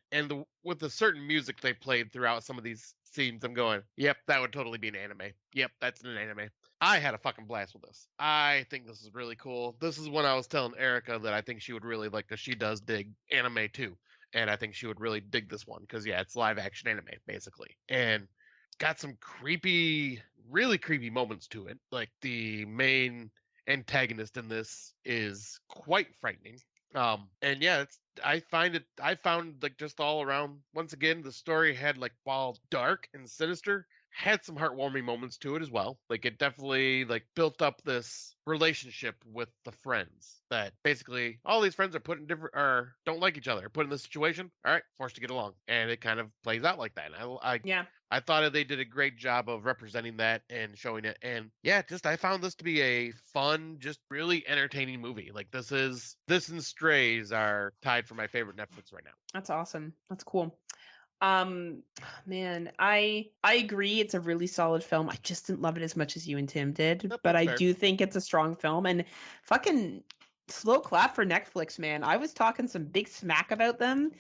With the certain music they played throughout some of these scenes, I'm going, yep, that would totally be an anime. Yep, that's an anime. I had a fucking blast with this. I think this is really cool. This is when I was telling Erica that I think she would really like, because she does dig anime too. And I think she would really dig this one because, yeah, it's live action anime, basically. And got some really creepy moments to it. Like, the main antagonist in this is quite frightening. And yeah, I found like just all around, once again, the story had, like, while dark and sinister, had some heartwarming moments to it as well. Like, it definitely like built up this relationship with the friends, that basically all these friends are put in different, or don't like each other, put in this situation, all right, forced to get along, and it kind of plays out like that. And I thought they did a great job of representing that and showing it. And yeah, I found this to be a fun, just really entertaining movie. Like, this and Strays are tied for my favorite Netflix right now. That's awesome. That's cool. Man, I agree. It's a really solid film. I just didn't love it as much as you and Tim did, Yep, but that's I fair. do think it's a strong film. And fucking slow clap for Netflix, man. I was talking some big smack about them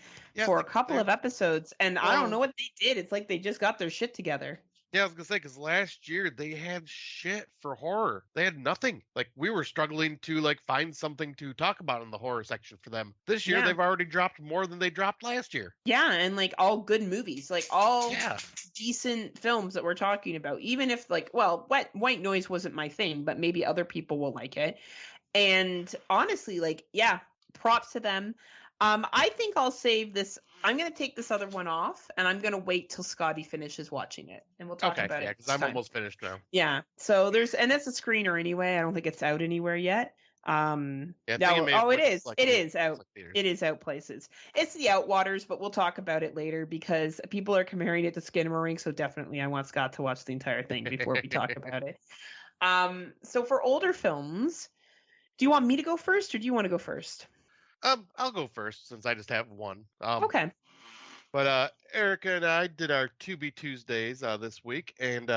for a couple of episodes, and I don't know what they did. It's like they just got their shit together. Yeah, I was gonna say, because last year they had shit for horror. They had nothing. Like, we were struggling to like find something to talk about in the horror section for them. This year they've already dropped more than they dropped last year. Yeah, and like all good movies, like all decent films that we're talking about. Even if like, well, White Noise wasn't my thing, but maybe other people will like it. And honestly, like, yeah, props to them. I think I'll save this. I'm going to take this other one off, and I'm going to wait till Scotty finishes watching it, and we'll talk about it. Yeah, because I'm almost finished now. Yeah, so it's a screener anyway. I don't think it's out anywhere yet. It is. It is out. It is out places. It's the Outwaters, but we'll talk about it later because people are comparing it to Skinamarink. So definitely, I want Scott to watch the entire thing before we talk about it. So for older films, do you want me to go first, or do you want to go first? I'll go first since I just have one. Okay. But Erica and I did our 2B Tuesdays this week, and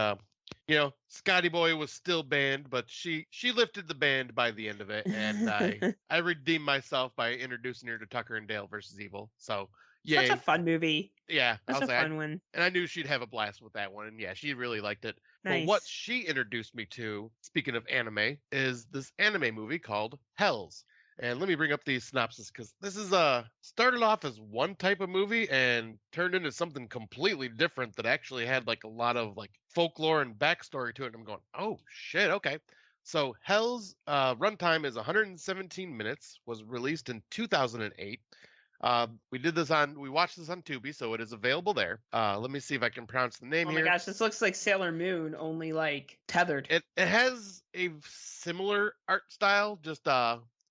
Scotty Boy was still banned, but she lifted the band by the end of it, and I redeemed myself by introducing her to Tucker and Dale versus Evil. So yeah, such a fun movie. Yeah, such a fun one. And I knew she'd have a blast with that one, and yeah, she really liked it. Nice. But what she introduced me to, speaking of anime, is this anime movie called Hells. And let me bring up the synopsis, because this is started off as one type of movie and turned into something completely different that actually had like a lot of like folklore and backstory to it. And I'm going, oh shit, okay. So Hell's runtime is 117 minutes, was released in 2008. We watched this on Tubi, so it is available there. Let me see if I can pronounce the name here. Oh my gosh, this looks like Sailor Moon, only like tethered. It has a similar art style, just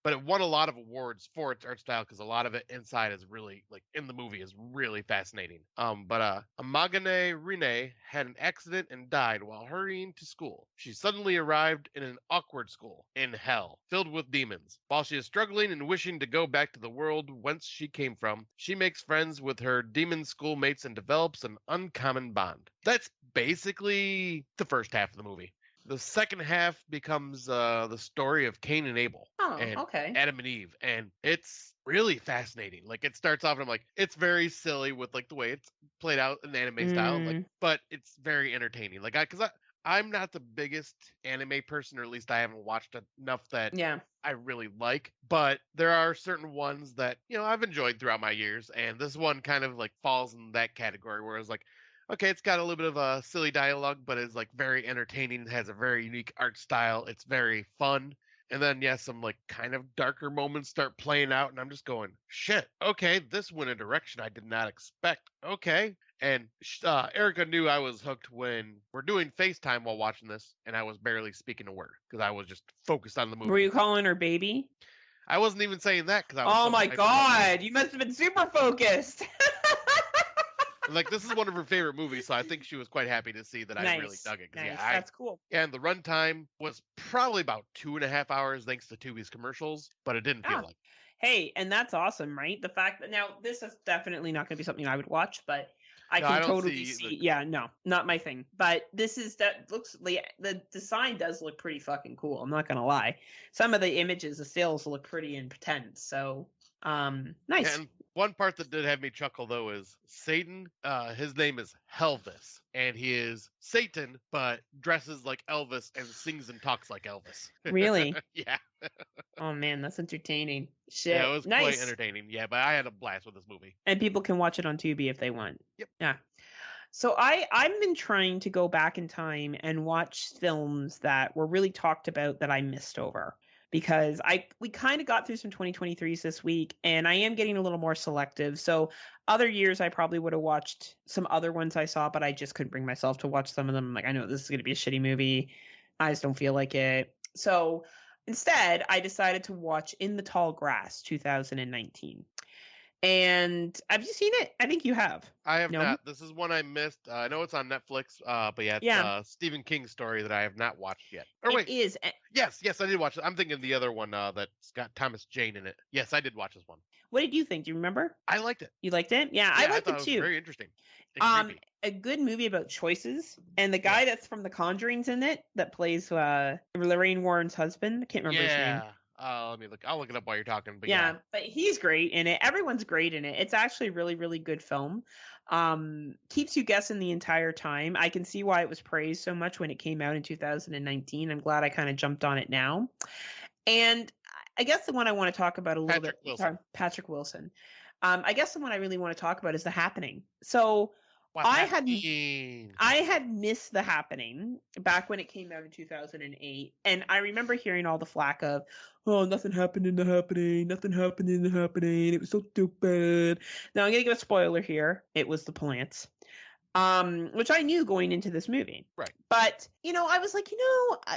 but it won a lot of awards for its art style, because a lot of it inside is really, like, in the movie, is really fascinating. But Amagane Rine had an accident and died while hurrying to school. She suddenly arrived in an awkward school in hell, filled with demons. While she is struggling and wishing to go back to the world whence she came from, she makes friends with her demon schoolmates and develops an uncommon bond. That's basically the first half of the movie. The second half becomes the story of Cain and Abel. And Adam and Eve. And it's really fascinating. Like, it starts off and I'm like, it's very silly with like the way it's played out in anime style, like, but it's very entertaining. Like, I'm not the biggest anime person, or at least I haven't watched enough that I really like. But there are certain ones that, I've enjoyed throughout my years. And this one kind of like falls in that category where it's like, okay, it's got a little bit of a silly dialogue, but it's like very entertaining. It has a very unique art style. It's very fun. And then, yeah, some like kind of darker moments start playing out, and I'm just going, shit, okay, this went a direction I did not expect. Okay. And Erica knew I was hooked when we're doing FaceTime while watching this, and I was barely speaking a word because I was just focused on the Were movie. you calling her baby? I wasn't even saying that because I was Oh so my hyped about this. god, you must have been super focused. And, like, this is one of her favorite movies, so I think she was quite happy to see that I really Nice. dug it. Because Nice. yeah, That's cool. and the runtime was probably about 2.5 hours thanks to Tubi's commercials, but it didn't feel Ah. like. Hey, and that's awesome, right? The fact that now this is definitely not going to be something I would watch, but I No, can I don't totally see see. Yeah, no, not my thing. But that looks like the design does look pretty fucking cool. I'm not gonna lie. Some of the images, the stills look pretty intense. So, nice. And one part that did have me chuckle though is Satan. His name is Helvis, and he is Satan, but dresses like Elvis and sings and talks like Elvis. Really? Yeah, Oh man, that's entertaining. yeah, it Shit, was quite nice. entertaining. Yeah, but I had a blast with this movie. And people can watch it on Tubi if they want. Yep. Yeah. So I've been trying to go back in time and watch films that were really talked about that I missed over because we kind of got through some 2023s this week and I am getting a little more selective. So other years I probably would have watched some other ones I saw, but I just couldn't bring myself to watch some of them. Like I know this is going to be a shitty movie. I just don't feel like it. So instead, I decided to watch In the Tall Grass 2019. And have you seen it? I think you have. I have No? not. This is one I missed. I know it's on Netflix, but yeah, it's Yeah. Stephen King's story that I have not watched yet. Or It wait, is. yes, I did watch it. I'm thinking of the other one that's got Thomas Jane in it. Yes, I did watch this one. What did you think? Do you remember? I liked it. You liked it? Yeah, I Yeah, I liked thought it it was too. very interesting and creepy. A good movie about choices, and the guy that's from The Conjuring's in it that plays Lorraine Warren's husband. I can't remember his name. Yeah. Let me look. I'll look it up while you're talking. But Yeah, but he's great in it. Everyone's great in it. It's actually a really, really good film. Keeps you guessing the entire time. I can see why it was praised so much when it came out in 2019. I'm glad I kind of jumped on it now. And I guess the one I want to talk about a little Patrick bit, Wilson. Patrick Wilson. I guess the one I really want to talk about is The Happening. So What's I happening? had missed The Happening back when it came out in 2008, and I remember hearing all the flack of, "Oh, nothing happened in The Happening. Nothing happened in The Happening. It was so stupid." Now I'm gonna give a spoiler here. It was the plants. Which I knew going into this movie. Right. But, I was like,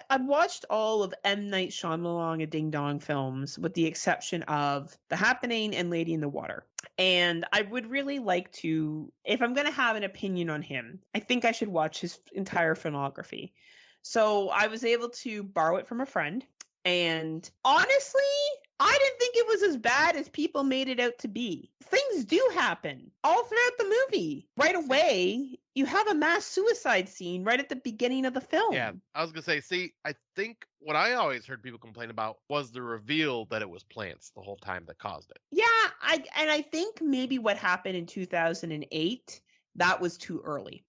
I've watched all of M. Night Shyamalan and Ding Dong films with the exception of The Happening and Lady in the Water. And I would really like to, if I'm going to have an opinion on him, I think I should watch his entire filmography. So I was able to borrow it from a friend. And honestly, I didn't think it was as bad as people made it out to be. Things do happen all throughout the movie. Right away, you have a mass suicide scene right at the beginning of the film. Yeah, I was gonna say, see, I think what I always heard people complain about was the reveal that it was plants the whole time that caused it. Yeah, I think maybe what happened in 2008, that was too early.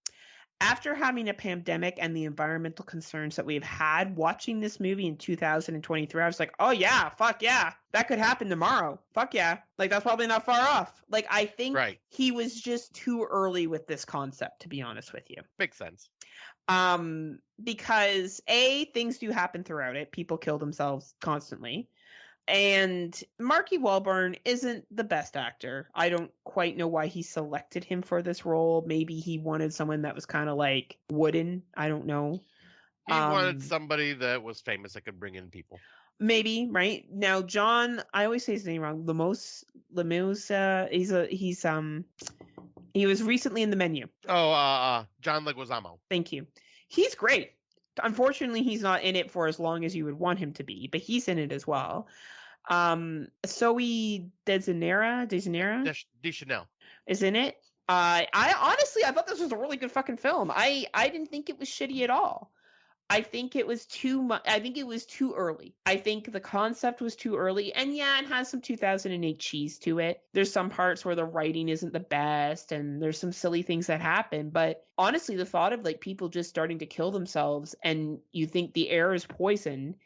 After having a pandemic and the environmental concerns that we've had, watching this movie in 2023, I was like, oh yeah, fuck yeah, that could happen tomorrow. Fuck yeah. Like, that's probably not far off. Like, I think he was just too early with this concept, to be honest with you. Makes sense. Because A, things do happen throughout it. People kill themselves constantly. And Marky Wahlberg isn't the best actor. I don't quite know why he selected him for this role. Maybe he wanted someone that was kind of like wooden. I don't know. He wanted somebody that was famous that could bring in people. Maybe, right? Now, John, I always say his name wrong. Lemusa, he was recently in The Menu. Oh, John Leguizamo. Thank you. He's great. Unfortunately, he's not in it for as long as you would want him to be, but he's in it as well. Zoe Deschanel is in it. I honestly, I thought this was a really good fucking film. I didn't think it was shitty at all. I think it was too much. I think it was too early. I think the concept was too early. And yeah, it has some 2008 cheese to it. There's some parts where the writing isn't the best and there's some silly things that happen. But honestly, the thought of like people just starting to kill themselves and you think the air is poison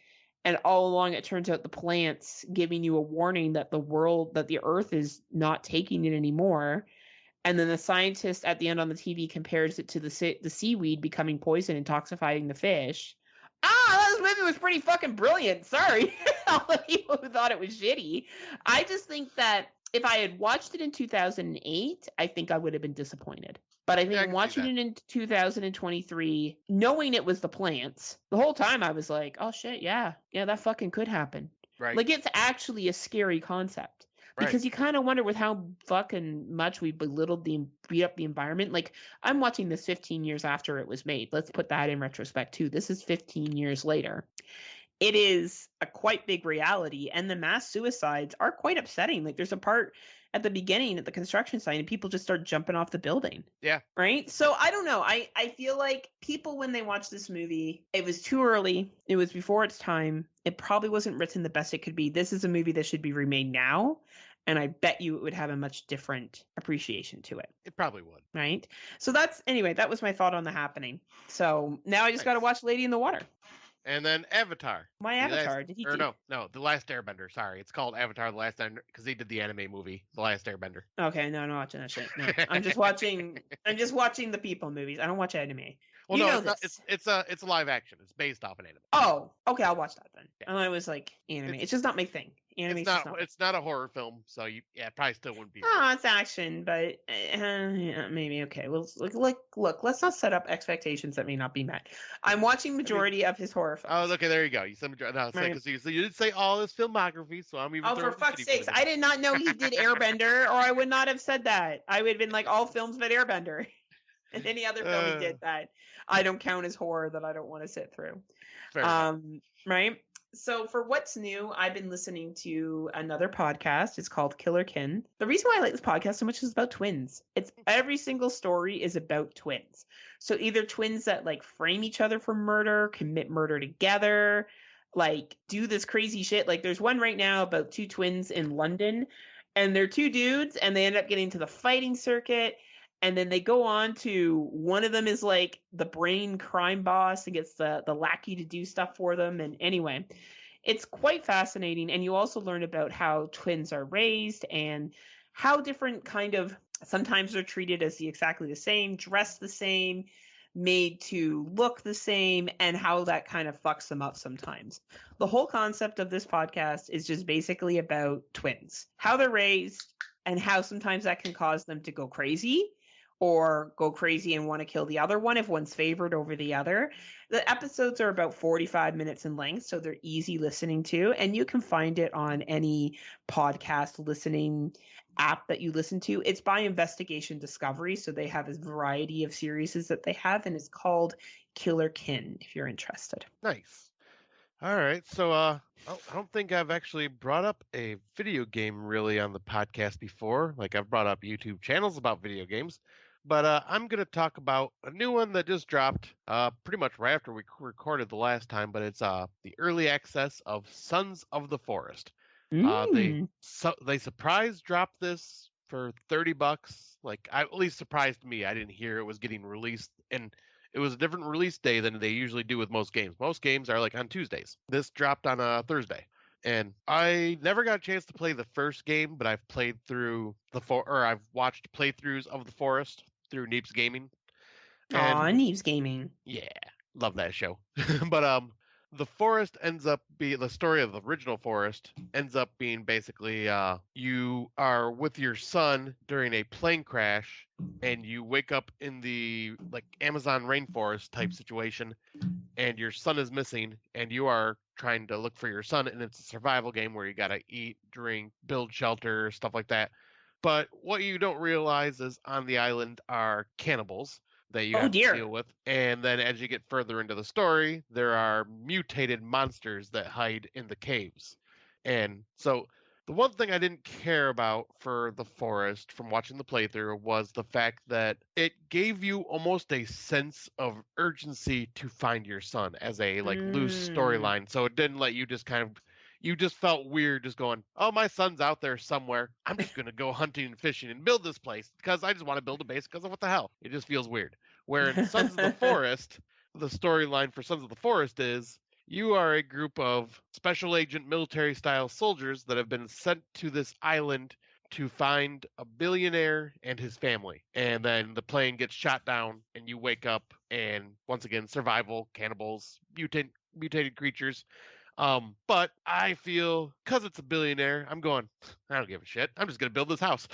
and all along it turns out the plants giving you a warning that the earth is not taking it anymore. And then the scientist at the end on the TV compares it to the seaweed becoming poison and toxifying the fish. This movie was pretty fucking brilliant. Sorry, all the people who thought it was shitty. I just think that if I had watched it in 2008, I think I would have been disappointed. But I Yeah, I think can see watching that. it in 2023, knowing it was the plants, the whole time I was like, oh shit, yeah, that fucking could happen. Right. Like, it's actually a scary concept. Right. Because you kind of wonder with how fucking much we belittled beat up the environment. Like, I'm watching this 15 years after it was made. Let's put that in retrospect too. This is 15 years later. It is a quite big reality, and the mass suicides are quite upsetting. Like, there's a part at the beginning at the construction site and people just start jumping off the building. Yeah. Right? So I don't know. I feel like people, when they watch this movie, it was too early. It was before its time. It probably wasn't written the best it could be. This is a movie that should be remade now, and I bet you it would have a much different appreciation to it. It probably would. Right? So that was my thought on The Happening. So now I just got to Nice. watch Lady in the Water. And then Avatar. My Avatar. Did he do? No, The Last Airbender. Sorry, it's called Avatar: The Last Airbender because he did the anime movie, The Last Airbender. Okay, no, I'm not watching that shit. No, I'm just watching the people movies. I don't watch anime. Well, you no, know it's not, this. it's a live action. It's based off an anime. Oh, okay, I'll watch that then. Yeah. I thought it was like anime. It's just not my thing. Anime. It's not a horror film, so it probably still wouldn't be. Oh, it's action, but yeah, maybe okay. Well, look. Let's not set up expectations that may not be met. I'm watching majority of his horror films. Oh, okay, there you go. You said majority. No, Right. so you did say all his filmography, so I'm even. Oh, for fuck's sakes! I did not know he did Airbender, or I would not have said that. I would have been like all films but Airbender, and any other film he did that I don't count as horror that I don't want to sit through. Right. So for what's new, I've been listening to another podcast. It's called Killer Kin. The reason why I like this podcast so much is about twins. It's every single story is about twins. So either twins that like frame each other for murder, commit murder together, like do this crazy shit. Like there's one right now about two twins in London, and they're two dudes, and they end up getting to the fighting circuit. And then they go on to, one of them is like the brain crime boss and gets the lackey to do stuff for them. And anyway, it's quite fascinating. And you also learn about how twins are raised and how different kind of, sometimes they're treated as exactly the same, dressed the same, made to look the same, and how that kind of fucks them up sometimes. The whole concept of this podcast is just basically about twins, how they're raised, and how sometimes that can cause them to go crazy or go crazy and want to kill the other one if one's favored over the other. The episodes are about 45 minutes in length, so they're easy listening to, and you can find it on any podcast listening app that you listen to. It's by Investigation Discovery, so they have a variety of series that they have, and it's called Killer Kin, if you're interested. Nice. All right, so I don't think I've actually brought up a video game really on the podcast before. Like I've brought up YouTube channels about video games, but I'm going to talk about a new one that just dropped pretty much right after we recorded the last time, but it's the early access of Sons of the Forest. They surprise dropped this for $30. Like at least surprised me. I didn't hear it was getting released, and it was a different release day than they usually do with most games. Most games are like on Tuesdays. This dropped on a Thursday. And I never got a chance to play the first game, but I've played through I've watched playthroughs of The Forest through Neeps Gaming. Aw, Neeps Gaming. Yeah, love that show. But the forest ends up being the story of the original forest ends up being basically you are with your son during a plane crash and you wake up in the like Amazon rainforest type situation and your son is missing and you are trying to look for your son, and it's a survival game where you got to eat, drink, build shelter, stuff like that. But what you don't realize is on the island are cannibals that you have to deal with. And then as you get further into the story, there are mutated monsters that hide in the caves. And so the one thing I didn't care about for The Forest from watching the playthrough was the fact that it gave you almost a sense of urgency to find your son as a like loose storyline. So it didn't let you just kind of, you just felt weird just going, oh, my son's out there somewhere. I'm just going to go hunting and fishing and build this place because I just want to build a base because of what the hell. It just feels weird. Where in Sons of the Forest, the storyline for Sons of the Forest is you are a group of special agent military style soldiers that have been sent to this island to find a billionaire and his family. And then the plane gets shot down and you wake up and once again, survival, cannibals, mutant, mutated creatures. But I feel because it's a billionaire, I'm going, I don't give a shit. I'm just gonna build this house.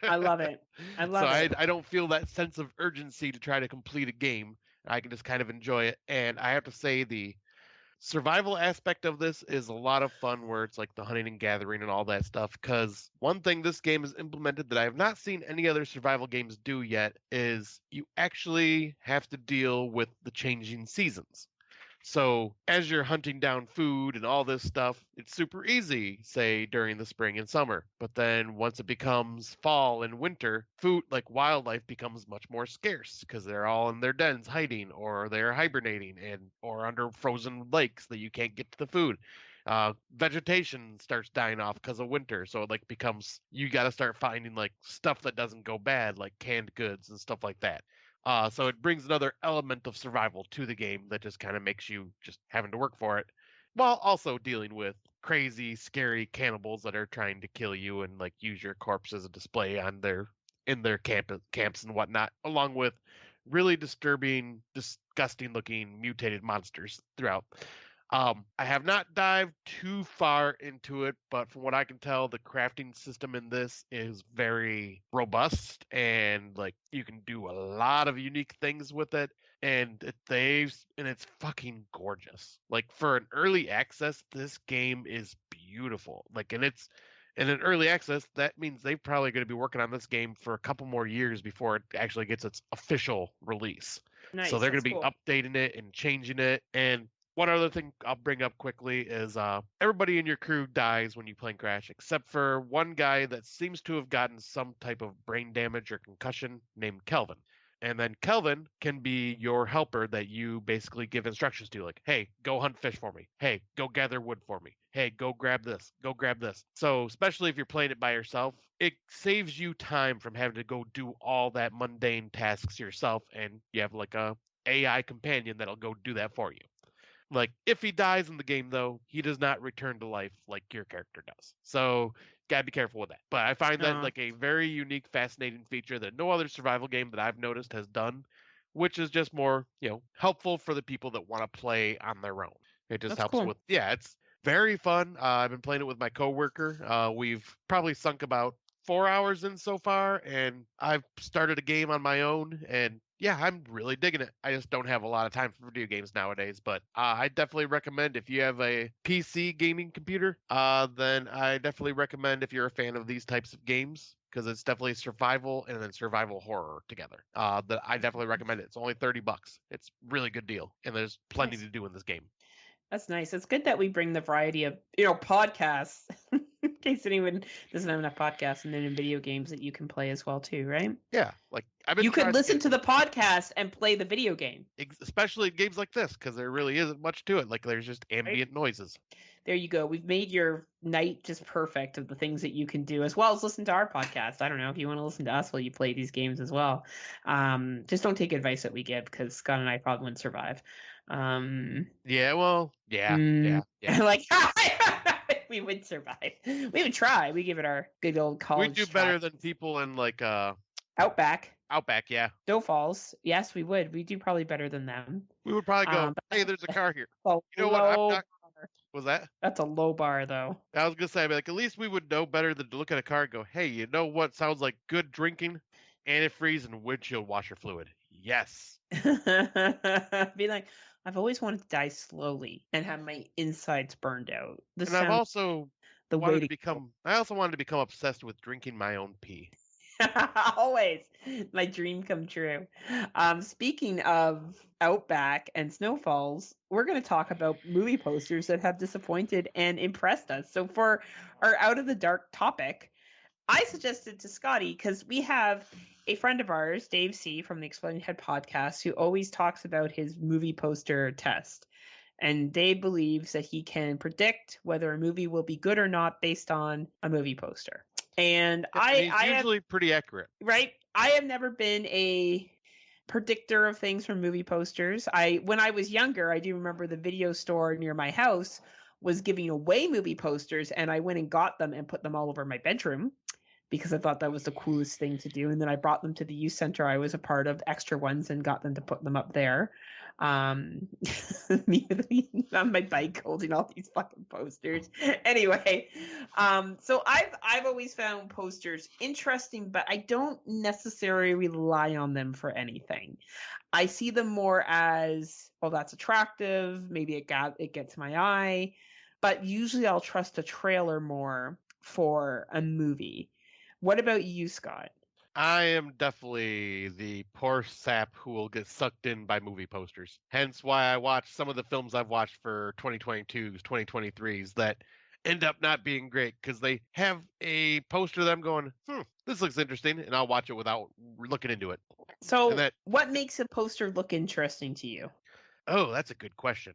I love it. I So love it. I don't feel that sense of urgency to try to complete a game. I can just kind of enjoy it. And I have to say the survival aspect of this is a lot of fun where it's like the hunting and gathering and all that stuff. Because one thing this game has implemented that I have not seen any other survival games do yet is you actually have to deal with the changing seasons. So as you're hunting down food and all this stuff, it's super easy, say during the spring and summer. But then once it becomes fall and winter, food like wildlife becomes much more scarce because they're all in their dens hiding or they're hibernating and or under frozen lakes that you can't get to the food. Vegetation starts dying off because of winter, so it like becomes you got to start finding like stuff that doesn't go bad, like canned goods and stuff like that. So it brings another element of survival to the game that just kind of makes you just having to work for it, while also dealing with crazy, scary cannibals that are trying to kill you and like use your corpse as a display on their in their camps and whatnot, along with really disturbing, disgusting looking mutated monsters throughout. I have not dived too far into it, but from what I can tell, the crafting system in this is very robust and like you can do a lot of unique things with it. And it's fucking gorgeous. Like for an early access, this game is beautiful. Like and it's in an early access, that means they're probably going to be working on this game for a couple more years before it actually gets its official release. So Nice. they're going That's to be cool. updating it and changing it. And one other thing I'll bring up quickly is everybody in your crew dies when you plane crash, except for one guy that seems to have gotten some type of brain damage or concussion named Kelvin. And then Kelvin can be your helper that you basically give instructions to, like, hey, go hunt fish for me. Hey, go gather wood for me. Hey, go grab this. Go grab this. So, especially if you're playing it by yourself, it saves you time from having to go do all that mundane tasks yourself. And you have like a AI companion that'll go do that for you. Like, if he dies in the game, though, he does not return to life like your character does. So, gotta be careful with that. But I find that Uh, like a very unique, fascinating feature that no other survival game that I've noticed has done, which is just more, helpful for the people that want to play on their own. It just that's helps cool. with, yeah, it's very fun. I've been playing it with my coworker. We've probably sunk about 4 hours in so far, and I've started a game on my own, and yeah, I'm really digging it. I just don't have a lot of time for video games nowadays, but I definitely recommend if you have a PC gaming computer, then I definitely recommend if you're a fan of these types of games because it's definitely survival and then survival horror together. That I definitely recommend it. It's only $30. It's really good deal, and there's plenty Nice. to do in this game. That's nice. It's good that we bring the variety of, podcasts in case anyone doesn't have enough podcasts, and then in video games that you can play as well too, right? Yeah, like I've been You could trying to listen get to the podcast and play the video game, especially in games like this because there really isn't much to it. Like there's just right? ambient noises. There you go. We've made your night just perfect of the things that you can do, as well as listen to our podcast. I don't know if you want to listen to us while you play these games as well. Just don't take advice that we give because Scott and I probably wouldn't survive. Yeah, well, yeah, Mm, yeah, yeah. like we would survive. We would try. We give it our good old We do college try. better than people in like Outback, Outback, yeah. Doe Falls. Yes, we would. We do probably better than them. We would probably go, But "Hey, there's a car here." that's You a know what? I'm low not bar. was that? That's a low bar, though. I was gonna say, I'd be like, at least we would know better than to look at a car and go, "Hey, you know what sounds like good drinking? Antifreeze and windshield washer fluid." Yes. Be like, I've always wanted to die slowly and have my insides burned out. This And I've sounds also the way to go. I also wanted to become obsessed with drinking my own pee. Always my dream come true. Speaking of Outback and snowfalls, we're going to talk about movie posters that have disappointed and impressed us. So for our out of the dark topic, I suggested to Scotty because we have a friend of ours, Dave C from the Exploding Head podcast, who always talks about his movie poster test. And Dave believes that he can predict whether a movie will be good or not based on a movie poster. And Yep, and he's I have usually pretty accurate. right. I have never been a predictor of things from movie posters. When I was younger, I do remember the video store near my house was giving away movie posters, and I went and got them and put them all over my bedroom because I thought that was the coolest thing to do. And then I brought them to the youth center I was a part of, extra ones, and got them to put them up there. Me on my bike holding all these fucking posters. Anyway, so I've always found posters interesting, but I don't necessarily rely on them for anything. I see them more as, oh, that's attractive. Maybe it gets my eye, but usually I'll trust a trailer more for a movie. What about you, Scott? I am definitely the poor sap who will get sucked in by movie posters. Hence why I watch some of the films I've watched for 2022s, 2023s that end up not being great because they have a poster that I'm going, this looks interesting, and I'll watch it without looking into it. So, what makes a poster look interesting to you? Oh, that's a good question.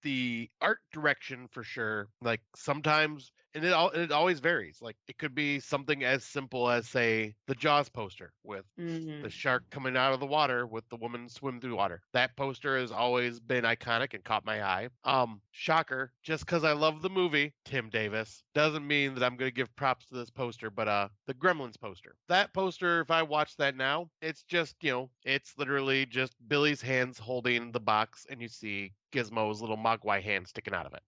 The art direction for sure. Like sometimes, and it always varies. Like it could be something as simple as say the Jaws poster with the shark coming out of the water with the woman swim through water. That poster has always been iconic and caught my eye. Shocker, just because I love the movie, Tim Davis, doesn't mean that I'm going to give props to this poster, but the Gremlins poster. That poster, if I watch that now, it's just, it's literally just Billy's hands holding the box and you see Gizmo's little mogwai hand sticking out of it.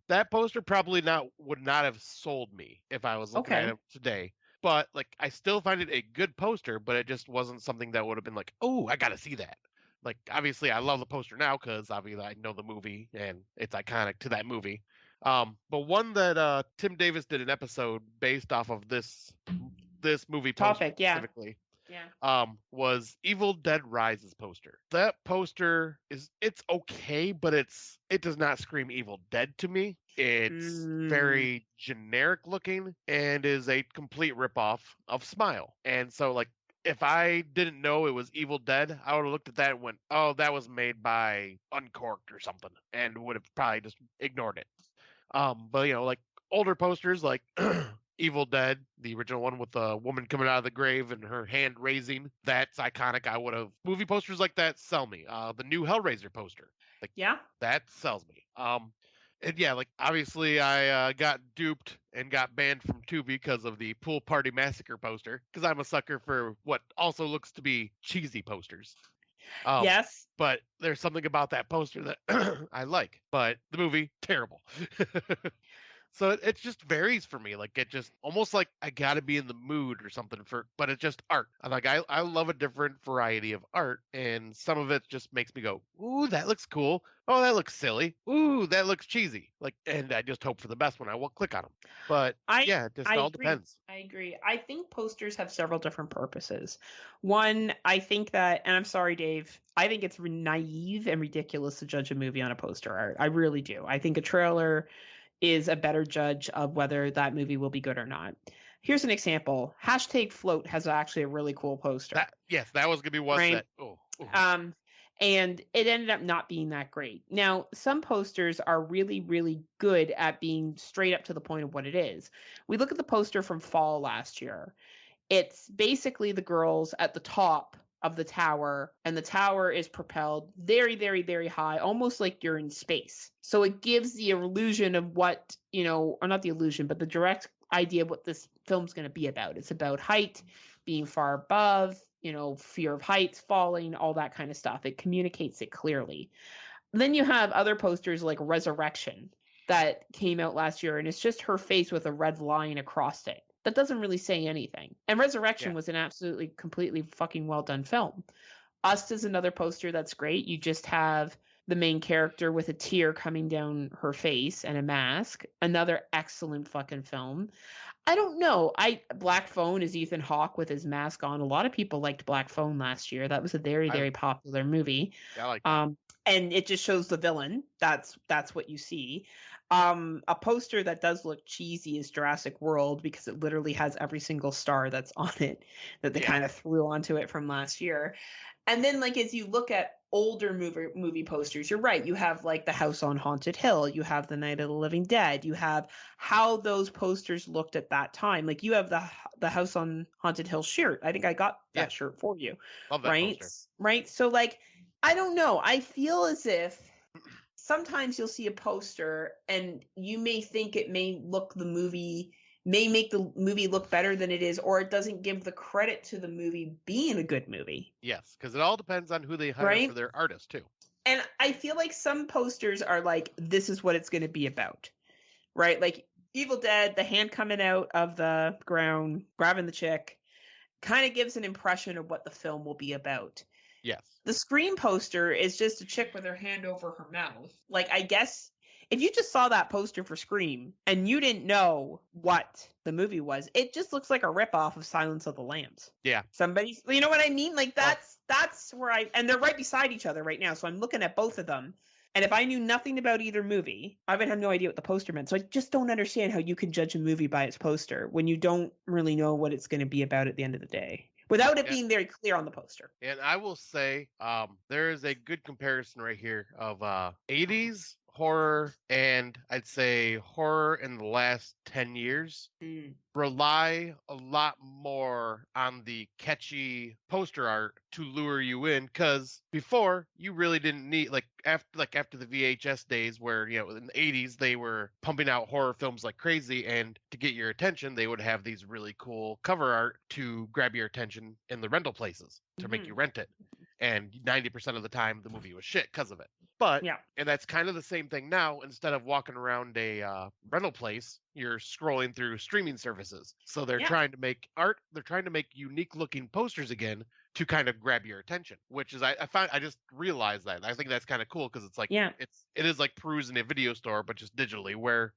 That poster probably would not have sold me if I was looking at it today. But like I still find it a good poster, but it just wasn't something that would have been like, oh, I gotta see that. Like obviously I love the poster now because obviously I know the movie and it's iconic to that movie. But one that Tim Davis did an episode based off of this movie poster specifically. Yeah. Was Evil Dead Rises poster. That poster it's okay, but it does not scream Evil Dead to me. It's very generic looking and is a complete ripoff of Smile. And so like if I didn't know it was Evil Dead, I would have looked at that and went, "Oh, that was made by Uncorked or something," and would have probably just ignored it. But like older posters like Evil Dead, the original one with the woman coming out of the grave and her hand raising, that's iconic. I would have movie posters like that sell me. The new Hellraiser poster, like that sells me. And yeah, like obviously I got duped and got banned from Tubi because of the Pool Party Massacre poster because I'm a sucker for what also looks to be cheesy posters. Yes. But there's something about that poster that I like, but the movie terrible. So it just varies for me. Like it just almost like I gotta be in the mood or something but it's just art. I love a different variety of art, and some of it just makes me go, ooh, that looks cool. Oh, that looks silly. Ooh, that looks cheesy. Like, and I just hope for the best when I will click on them. But yeah, it just all depends. I agree. I think posters have several different purposes. One, I think that, and I'm sorry, Dave, I think it's naive and ridiculous to judge a movie on a poster art. I really do. I think a trailer is a better judge of whether that movie will be good or not. Here's an example. #Float has actually a really cool poster. Yes, that was gonna be one that. And it ended up not being that great. Now, some posters are really, really good at being straight up to the point of what it is. We look at the poster from fall last year. It's basically the girls at the top of the tower, and the tower is propelled very, very, very high, almost like you're in space. So it gives the illusion of what, or not the illusion, but the direct idea of what this film's going to be about. It's about height, being far above, fear of heights, falling, all that kind of stuff. It communicates it clearly. Then you have other posters like Resurrection that came out last year, and it's just her face with a red line across it. That doesn't really say anything. And Resurrection was an absolutely, completely fucking well done film. Us is another poster that's great. You just have the main character with a tear coming down her face and a mask. Another excellent fucking film. I don't know. Black Phone is Ethan Hawke with his mask on. A lot of people liked Black Phone last year. That was a very, very popular movie. Yeah, I like that. And it just shows the villain. That's what you see. A poster that does look cheesy is Jurassic World because it literally has every single star that's on it that they kind of threw onto it from last year. And then like as you look at older movie posters, you're right. You have like The House on Haunted Hill. You have The Night of the Living Dead. You have how those posters looked at that time. Like you have the House on Haunted Hill shirt. I think I got that shirt for you. Love that poster. Right. So like, I don't know. I feel as if sometimes you'll see a poster and you may think it may look the movie may make the movie look better than it is, or it doesn't give the credit to the movie being a good movie. Yes, because it all depends on who they hire right? for their artist too. And I feel like some posters are like, this is what it's going to be about, right? Like Evil Dead, the hand coming out of the ground, grabbing the chick, kind of gives an impression of what the film will be about. Yes. The Scream poster is just a chick with her hand over her mouth. Like, I guess if you just saw that poster for Scream and you didn't know what the movie was, it just looks like a ripoff of Silence of the Lambs. Yeah. Somebody's, you know what I mean? Like that's where and they're right beside each other right now. So I'm looking at both of them. And if I knew nothing about either movie, I would have no idea what the poster meant. So I just don't understand how you can judge a movie by its poster when you don't really know what it's going to be about at the end of the day, without it being very clear on the poster. And I will say, there is a good comparison right here of 80s horror and I'd say horror in the last 10 years rely a lot more on the catchy poster art to lure you in, because before you really didn't need after the VHS days where, you know, in the 80s they were pumping out horror films like crazy, and to get your attention they would have these really cool cover art to grab your attention in the rental places to make you rent it, and 90% of the time the movie was shit because of it. But and that's kind of the same thing now. Instead of walking around a rental place, you're scrolling through streaming services. So they're trying to make art. They're trying to make unique looking posters again to kind of grab your attention, which is I just realized that. I think that's kind of cool because it's like it is like perusing a video store but just digitally, where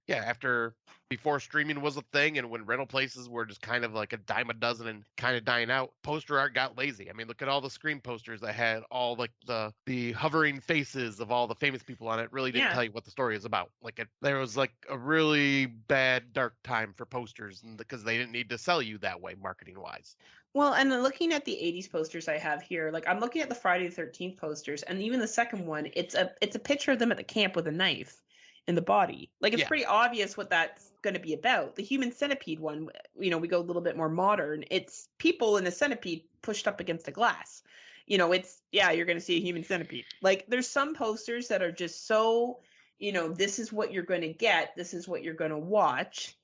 before streaming was a thing and when rental places were just kind of like a dime a dozen and kind of dying out, poster art got lazy. I mean, look at all the Scream posters that had all like the hovering faces of all the famous people on it. Really didn't tell you what the story is about. Like there was like a really bad dark time for posters because they didn't need to sell you that way marketing wise. Well, and then looking at the 80s posters I have here, like I'm looking at the Friday the 13th posters, and even the second one, it's a picture of them at the camp with a knife in the body. Like it's pretty obvious what that's going to be about. The human centipede one, you know, we go a little bit more modern. It's people in a centipede pushed up against a glass. You know, it's you're going to see a human centipede. Like there's some posters that are just so, you know, this is what you're going to get. This is what you're going to watch.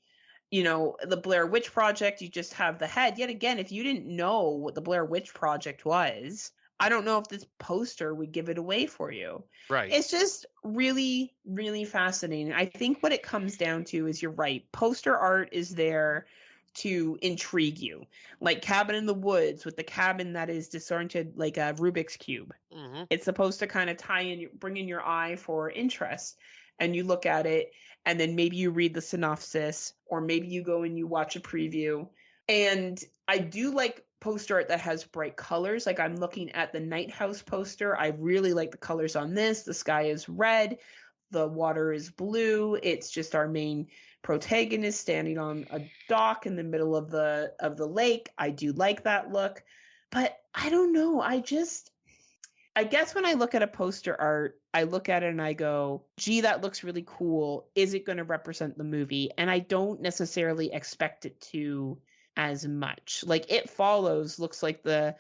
You know, the Blair Witch Project, you just have the head. Yet again, if you didn't know what the Blair Witch Project was, I don't know if this poster would give it away for you. Right. It's just really, really fascinating. I think what it comes down to is you're right. Poster art is there to intrigue you. Like Cabin in the Woods with the cabin that is disoriented like a Rubik's Cube. Mm-hmm. It's supposed to kind of tie in, bring in your eye for interest. And you look at it, and then maybe you read the synopsis, or maybe you go and you watch a preview. And I do like poster art that has bright colors. Like I'm looking at the Night House poster. I really like the colors on this. The sky is red. The water is blue. It's just our main protagonist standing on a dock in the middle of the lake. I do like that look. But I don't know. I guess when I look at a poster art, I look at it and I go, gee, that looks really cool. Is it going to represent the movie? And I don't necessarily expect it to as much. Like It Follows looks like the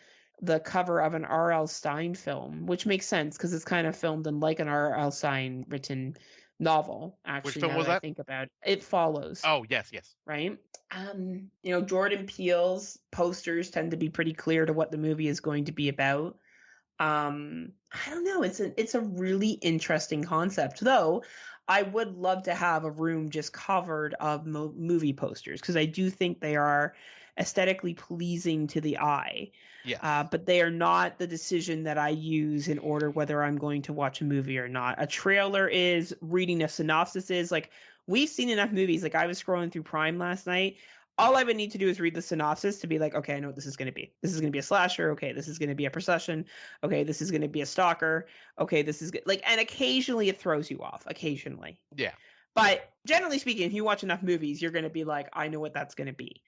cover of an R.L. Stine film, which makes sense because it's kind of filmed in like an R.L. Stine written novel, actually. Which film was that? I think about it. It Follows. Oh, yes. Right? You know, Jordan Peele's posters tend to be pretty clear to what the movie is going to be about. I don't know. It's a really interesting concept, though. I would love to have a room just covered of movie posters because I do think they are aesthetically pleasing to the eye. Yes. But they are not the decision that I use in order whether I'm going to watch a movie or not. A trailer is, reading a synopsis is. Like, we've seen enough movies. Like, I was scrolling through Prime last night. All I would need to do is read the synopsis to be like, okay, I know what this is going to be. This is going to be a slasher. Okay, this is going to be a procession. Okay, this is going to be a stalker. Okay, this is like, and occasionally it throws you off. Occasionally. Yeah. But generally speaking, if you watch enough movies, you're going to be like, I know what that's going to be.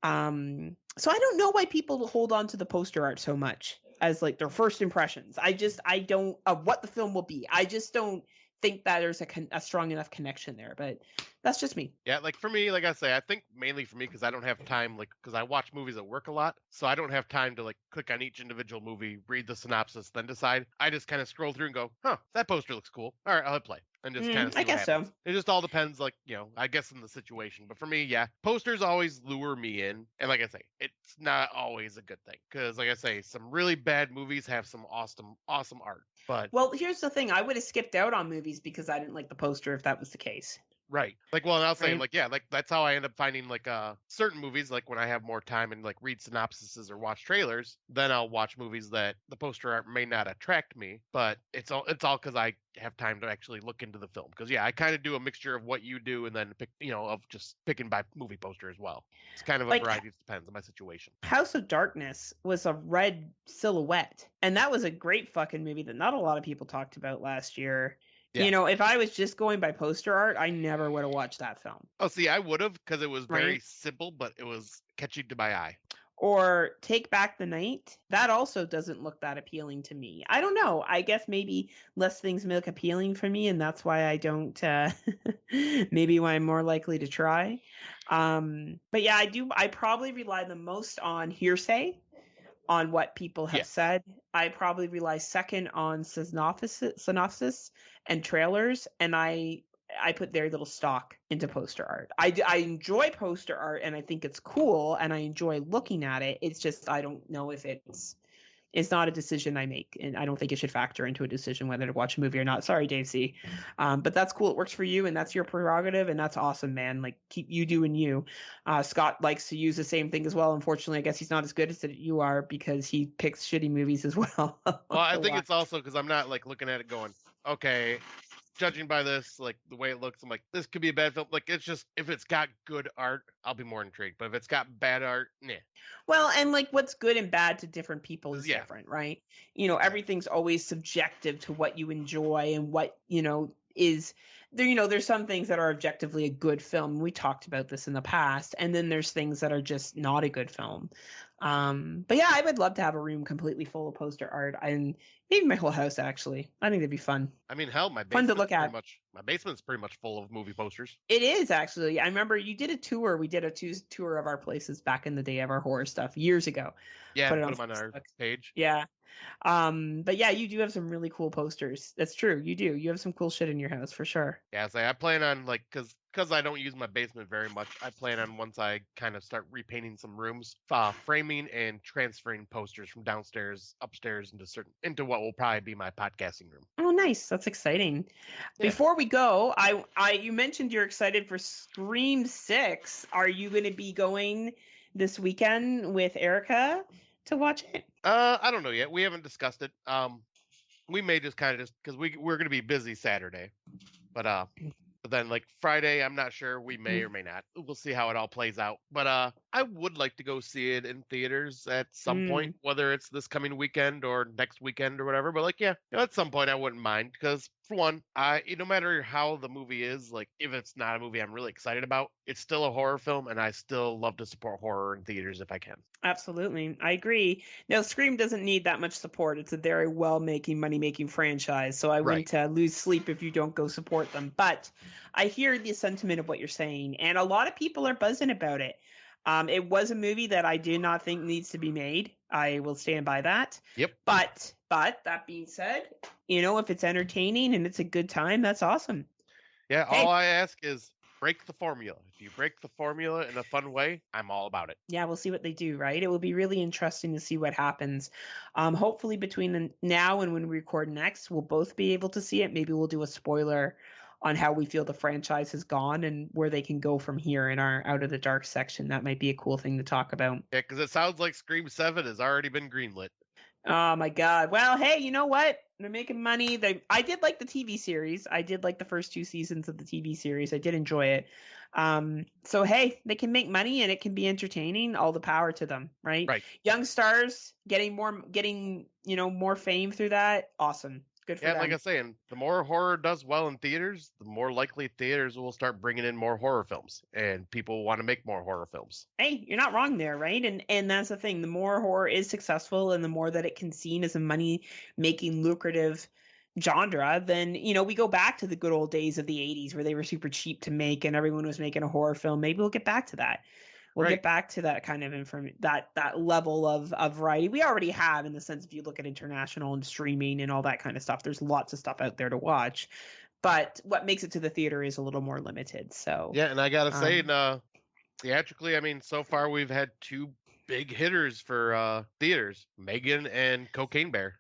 So I don't know why people hold on to the poster art so much as like their first impressions. I don't of what the film will be. I just don't think that there's a strong enough connection there, but that's just me. Yeah, like for me, like I say, I think mainly for me because I don't have time, like because I watch movies at work a lot, so I don't have time to like click on each individual movie, read the synopsis, then decide. I just kind of scroll through and go, huh, that poster looks cool. All right, I'll hit play and just kind of I see what guess so. happens. It just all depends, like I guess in the situation. But for me, yeah, posters always lure me in, and like I say, it's not always a good thing because, like I say, some really bad movies have some awesome art. But well, here's the thing: I would have skipped out on movies because I didn't like the poster if that was the case. right. Like, well, and I'll say, Right? like, yeah, like that's how I end up finding like certain movies. Like when I have more time and like read synopsises or watch trailers, then I'll watch movies that the poster art may not attract me, but it's all because I have time to actually look into the film. Because yeah, I kind of do a mixture of what you do and then pick, of just picking by movie poster as well. It's kind of a Like variety. It depends on my situation. House of Darkness was a red silhouette, and that was a great fucking movie that not a lot of people talked about last year. Yeah. If I was just going by poster art, I never would have watched that film. Oh, see, I would have because it was very Right? simple, but it was catchy to my eye. Or Take Back the Night. That also doesn't look that appealing to me. I don't know. I guess maybe less things look appealing for me, and that's why I don't. Maybe why I'm more likely to try. But yeah, I do. I probably rely the most on hearsay, on what people have Yes. said. I probably rely second on synopsis and trailers, and I put very little stock into poster art. I enjoy poster art and I think it's cool and I enjoy looking at it. It's just I don't know if it's not a decision I make, and I don't think it should factor into a decision whether to watch a movie or not. Sorry, Dave C. But that's cool. It works for you, and that's your prerogative, and that's awesome, man. Like keep you doing you. Scott likes to use the same thing as well. Unfortunately, I guess he's not as good as you are because he picks shitty movies as well. Well, I to think watch. it's also because I'm not like looking at it going, okay, judging by this, like the way it looks, I'm like, this could be a bad film. Like it's just if it's got good art, I'll be more intrigued. But if it's got bad art, nah. Well, and like what's good and bad to different people is Yeah, different, right? exactly. Everything's always subjective to what you enjoy and what, is there, there's some things that are objectively a good film. We talked about this in the past, and then there's things that are just not a good film. But yeah, I would love to have a room completely full of poster art and maybe my whole house actually. I think that'd be fun. I mean, hell, Fun to look at. my basement's pretty much full of movie posters. It is actually. I remember you did a tour. We did a tour of our places back in the day of our horror stuff years ago. Yeah, Put it put on them on our Facebook. page. Yeah. But yeah, you do have some really cool posters. That's true. You do. You have some cool shit in your house for sure. Yeah, I plan on like because I don't use my basement very much. I plan on once I kind of start repainting some rooms, framing and transferring posters from downstairs upstairs into what will probably be my podcasting room. Oh, nice. That's exciting. Yeah. Before we go, you mentioned you're excited for Scream 6. Are you going to be going this weekend with Erica to watch it? I don't know yet. We haven't discussed it. We may just kind of because we're gonna be busy Saturday, but then like Friday, I'm not sure. We may or may not. We'll see how it all plays out. But I would like to go see it in theaters at some point, whether it's this coming weekend or next weekend or whatever. But like, yeah, at some point I wouldn't mind because for one, no matter how the movie is, like if it's not a movie I'm really excited about, it's still a horror film, and I still love to support horror in theaters if I can. Absolutely. I agree. Now, Scream doesn't need that much support. It's a very well-making, money-making franchise, so I Right. wouldn't lose sleep if you don't go support them. But I hear the sentiment of what you're saying, and a lot of people are buzzing about it. It was a movie that I do not think needs to be made. I will stand by that. Yep. But that being said, if it's entertaining and it's a good time, that's awesome. Yeah, all I ask is break the formula. If you break the formula in a fun way, I'm all about it. Yeah, we'll see what they do, right? It will be really interesting to see what happens. Hopefully between now and when we record next, we'll both be able to see it. Maybe we'll do a spoiler on how we feel the franchise has gone and where they can go from here in our Out of the Dark section. That might be a cool thing to talk about. Yeah, because it sounds like Scream 7 has already been greenlit. Oh my God. Well, hey, you know what? They're making money. I did like the TV series. I did like the first 2 seasons of the TV series. I did enjoy it. So hey, they can make money and it can be entertaining. All the power to them, right? Right. Young stars getting more fame through that. Awesome. Good for them. Like I was saying, the more horror does well in theaters, the more likely theaters will start bringing in more horror films, and people want to make more horror films. Hey, you're not wrong there, right? And that's the thing. The more horror is successful, and the more that it can seen as a money making lucrative genre, then we go back to the good old days of the 80s where they were super cheap to make and everyone was making a horror film. Maybe we'll get back to that. We'll get back to that kind of that level of variety. We already have, in the sense, if you look at international and streaming and all that kind of stuff, there's lots of stuff out there to watch. But what makes it to the theater is a little more limited. So yeah, and I gotta say, theatrically, I mean, so far we've had two big hitters for theaters, Megan and Cocaine Bear.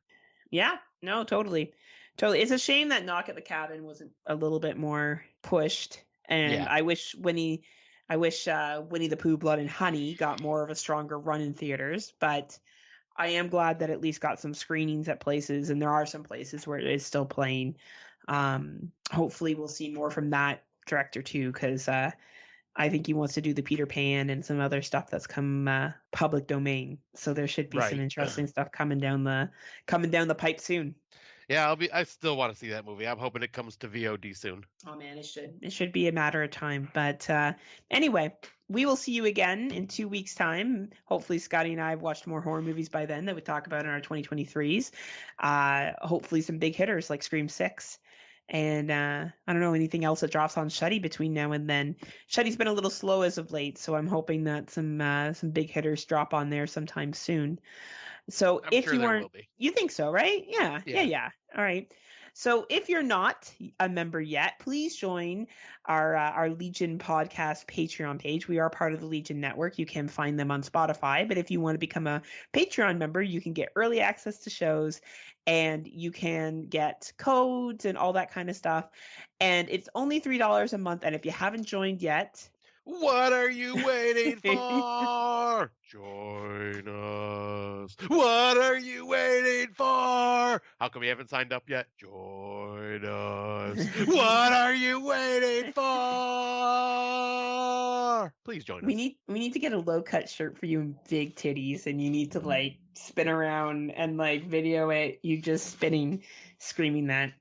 Yeah, no, totally. It's a shame that Knock at the Cabin wasn't a little bit more pushed. And I wish Winnie the Pooh, Blood and Honey got more of a stronger run in theaters. But I am glad that at least got some screenings at places, and there are some places where it is still playing. Hopefully we'll see more from that director too, because I think he wants to do the Peter Pan and some other stuff that's come public domain. So there should be some interesting stuff coming down the pipe soon. Yeah, I still want to see that movie. I'm hoping it comes to VOD soon. Oh man, it should. It should be a matter of time. But anyway, we will see you again in 2 weeks' time. Hopefully, Scotty and I have watched more horror movies by then that we talk about in our 2023s. Hopefully, some big hitters like Scream 6. And I don't know, anything else that drops on Shuddy between now and then. Shuddy's been a little slow as of late, so I'm hoping that some big hitters drop on there sometime soon. So I'm if sure you there weren't, will be. You think so, right? Yeah. All right. So if you're not a member yet, please join our Legion podcast Patreon page. We are part of the Legion Network. You can find them on Spotify. But if you want to become a Patreon member, you can get early access to shows and you can get codes and all that kind of stuff. And it's only $3 a month. And if you haven't joined yet, what are you waiting for? Join us. What are you waiting for? How come you haven't signed up yet? Join us. What are you waiting for? Please join us. We need to get a low cut shirt for you and big titties, and you need to like spin around and like video it. You just spinning, screaming that.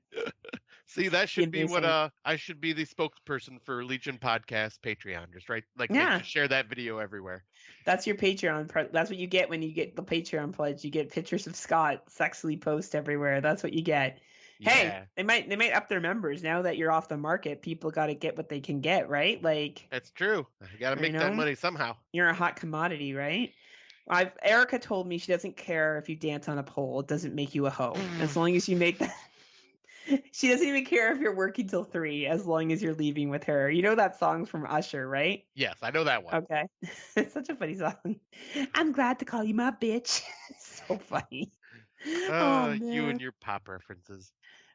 See, that should be what I should be the spokesperson for Legion Podcast Patreon, just right? Like, just share that video everywhere. That's your Patreon. That's what you get when you get the Patreon pledge. You get pictures of Scott sexily post everywhere. That's what you get. Yeah. Hey, they might up their members now that you're off the market. People got to get what they can get, right? Like, that's true. You got to make that money somehow. You're a hot commodity, right? Erica told me she doesn't care if you dance on a pole. It doesn't make you a hoe. As long as you make that. She doesn't even care if you're working till 3, as long as you're leaving with her. You know that song's from Usher, right? Yes, I know that one. Okay. It's such a funny song. I'm glad to call you my bitch. So funny. Oh, you and your pop references.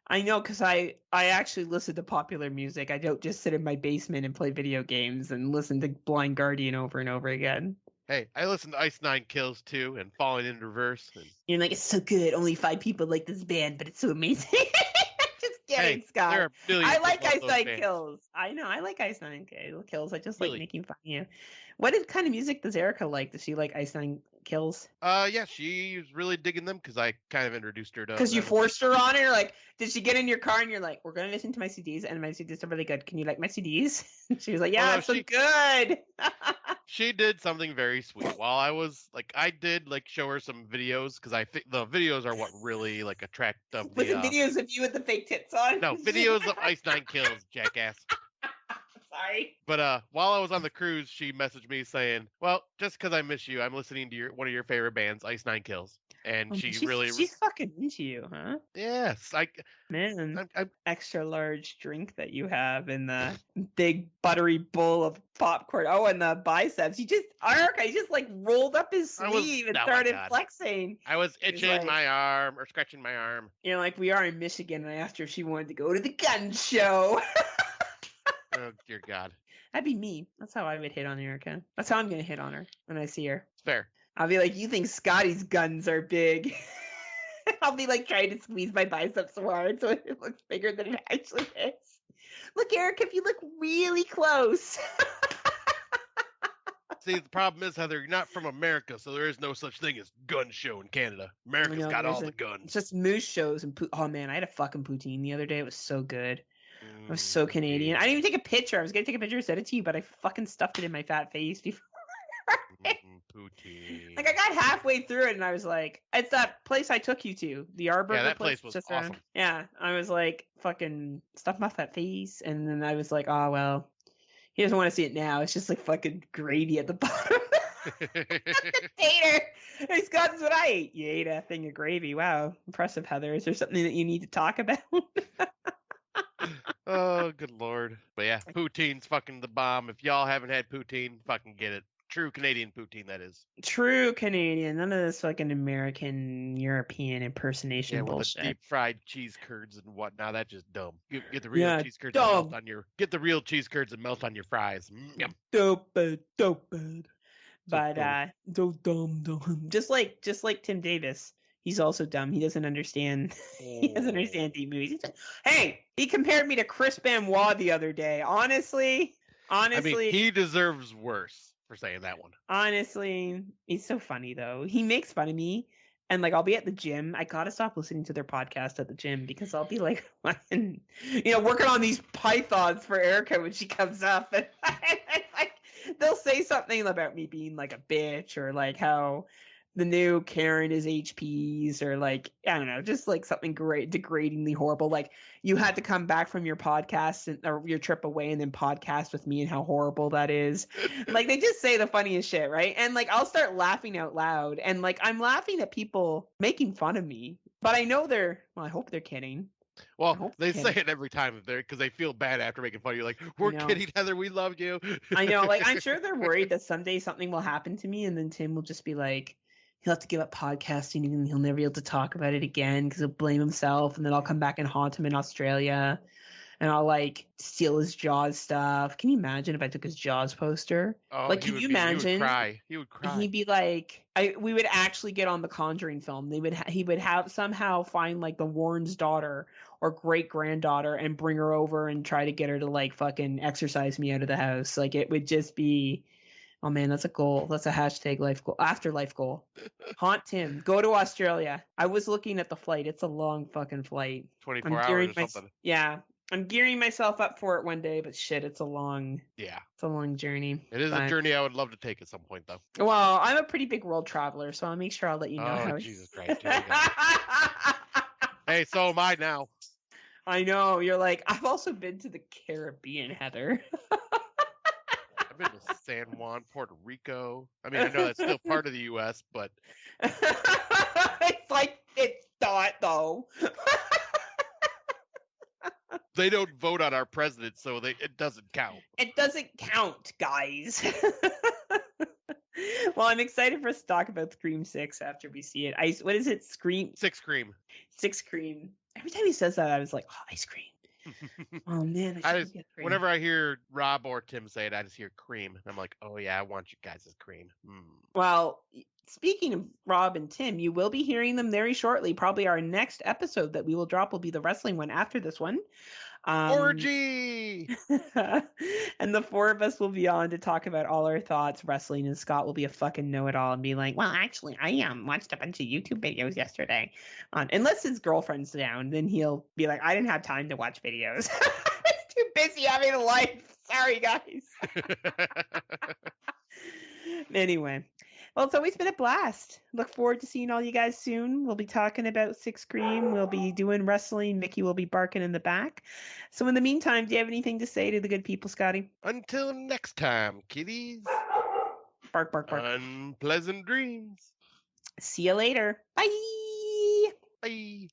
I know, because I actually listen to popular music. I don't just sit in my basement and play video games and listen to Blind Guardian over and over again. Hey, I listen to Ice Nine Kills too and Falling in Reverse. And... You're like, it's so good. Only 5 people like this band, but it's so amazing. Just kidding, Scott. There are billions I like Ice Nine Kills. I know. I like Ice Nine Kills. I just like making fun of you. What kind of music does Erica like? Does she like Ice Nine Kills? Yeah, she's really digging them because I kind of introduced her to. Because you forced her on it? Or like, did she get in your car and you're like, we're going to listen to my CDs and my CDs are really good. Can you like my CDs? She was like, yeah, it's so good. She did something very sweet. While I was like, I did like show her some videos because I think the videos are what really like attract them. Was it videos of you with the fake tits on? No, videos of Ice Nine Kills, jackass. Sorry. But while I was on the cruise, she messaged me saying, well, just because I miss you, I'm listening to one of your favorite bands, Ice Nine Kills. And she's fucking into you, huh? Yes. I'm extra large drink that you have in the big buttery bowl of popcorn. Oh, and the biceps. He just like rolled up his sleeve and started flexing. I was itching my arm or scratching my arm. You know, like we are in Michigan, and I asked her if she wanted to go to the gun show. Oh, dear God. That'd be me. That's how I would hit on Erica. That's how I'm going to hit on her when I see her. It's fair. I'll be like, you think Scotty's guns are big. I'll be like trying to squeeze my biceps so hard so it looks bigger than it actually is. Look, Erica, if you look really close. See, the problem is, Heather, you're not from America, so there is no such thing as gun show in Canada. America's got all the guns. It's just moose shows and oh man, I had a fucking poutine the other day. It was so good. I was so Canadian. I didn't even take a picture. I was going to take a picture and send it to you, but I fucking stuffed it in my fat face before. Poutine. Like I got halfway through it and I was like, it's that place I took you to, the Arbor. Yeah, that place was just awesome. around. Yeah, I was like, fucking stuff my fat face, and then I was like, oh well, he doesn't want to see it now. It's just like fucking gravy at the bottom. Tater. Hey Scott, that's what I ate. You ate a thing of gravy. Wow, impressive, Heather. Is there something that you need to talk about? Oh, good lord. But yeah, poutine's fucking the bomb. If y'all haven't had poutine, fucking get it. True Canadian poutine, that is. True Canadian. None of this fucking American, European impersonation Yeah, with bullshit. the deep fried cheese curds and whatnot. That's just dumb. Get the real Yeah, cheese curds and melt on your fries. Yum. Dope, dope. So But dumb. so dumb. Just like Tim Davis. He's also dumb. He doesn't understand. He doesn't understand deep movies. Hey, he compared me to Chris Benoit the other day. Honestly, I mean, he deserves worse for saying that one. honestly, he's so funny though. He makes fun of me. And like I'll be at the gym. I gotta stop listening to their podcast at the gym because I'll be like, working on these pythons for Erica when she comes up, and like they'll say something about me being like a bitch or like how the new Karen is HPs or like I don't know, just like something great degradingly horrible. Like you had to come back from your podcast or your trip away and then podcast with me and how horrible that is. Like they just say the funniest shit, right? And like I'll start laughing out loud and like I'm laughing at people making fun of me. But I know I hope they're kidding. Well, they say it every time because they feel bad after making fun of you. Like, we're kidding, Heather. We love you. I know. Like, I'm sure they're worried that someday something will happen to me, and then Tim will just be like, he'll have to give up podcasting, and he'll never be able to talk about it again because he'll blame himself, and then I'll come back and haunt him in Australia, and I'll like steal his Jaws stuff. Can you imagine if I took his Jaws poster? Oh, like, can you imagine? He would cry. He would cry. He'd be like, we would actually get on the Conjuring film. He would have somehow find like the Warren's daughter or great granddaughter and bring her over and try to get her to like fucking exorcise me out of the house. Like it would just be, oh man, that's a goal. That's a hashtag life goal, afterlife goal. Haunt Tim. Go to Australia. I was looking at the flight. It's a long fucking flight. 24 hours or something. Yeah. I'm gearing myself up for it one day, but shit, it's a long journey. It is a journey I would love to take at some point, though. Well, I'm a pretty big world traveler, so I'll make sure I'll let you know how. Jesus Christ! Hey, so am I now. I know. You're like, I've also been to the Caribbean, Heather. I've been to San Juan, Puerto Rico. I mean, I know that's still part of the U.S., but it's like it's not though. They don't vote on our president, so it doesn't count. It doesn't count, guys. Well, I'm excited for us to talk about Scream 6 after we see it. What is it? Scream? 6 Cream. 6 Cream. Every time he says that, I was like, oh, ice cream. Oh, man. Whenever I hear Rob or Tim say it, I just hear cream. I'm like, oh, yeah, I want you guys' cream. Well, speaking of Rob and Tim, you will be hearing them very shortly. Probably our next episode that we will drop will be the wrestling one after this one. Orgy! And the four of us will be on to talk about all our thoughts wrestling, and Scott will be a fucking know-it-all and be like, well, actually, I watched a bunch of YouTube videos yesterday. Unless his girlfriend's down, then he'll be like, I didn't have time to watch videos. I was too busy having a life. Sorry, guys. Anyway. Well, it's always been a blast. Look forward to seeing all you guys soon. We'll be talking about 6 Cream. We'll be doing wrestling. Mickey will be barking in the back. So in the meantime, do you have anything to say to the good people, Scotty? Until next time, kiddies. Bark, bark, bark. Unpleasant dreams. See you later. Bye. Bye.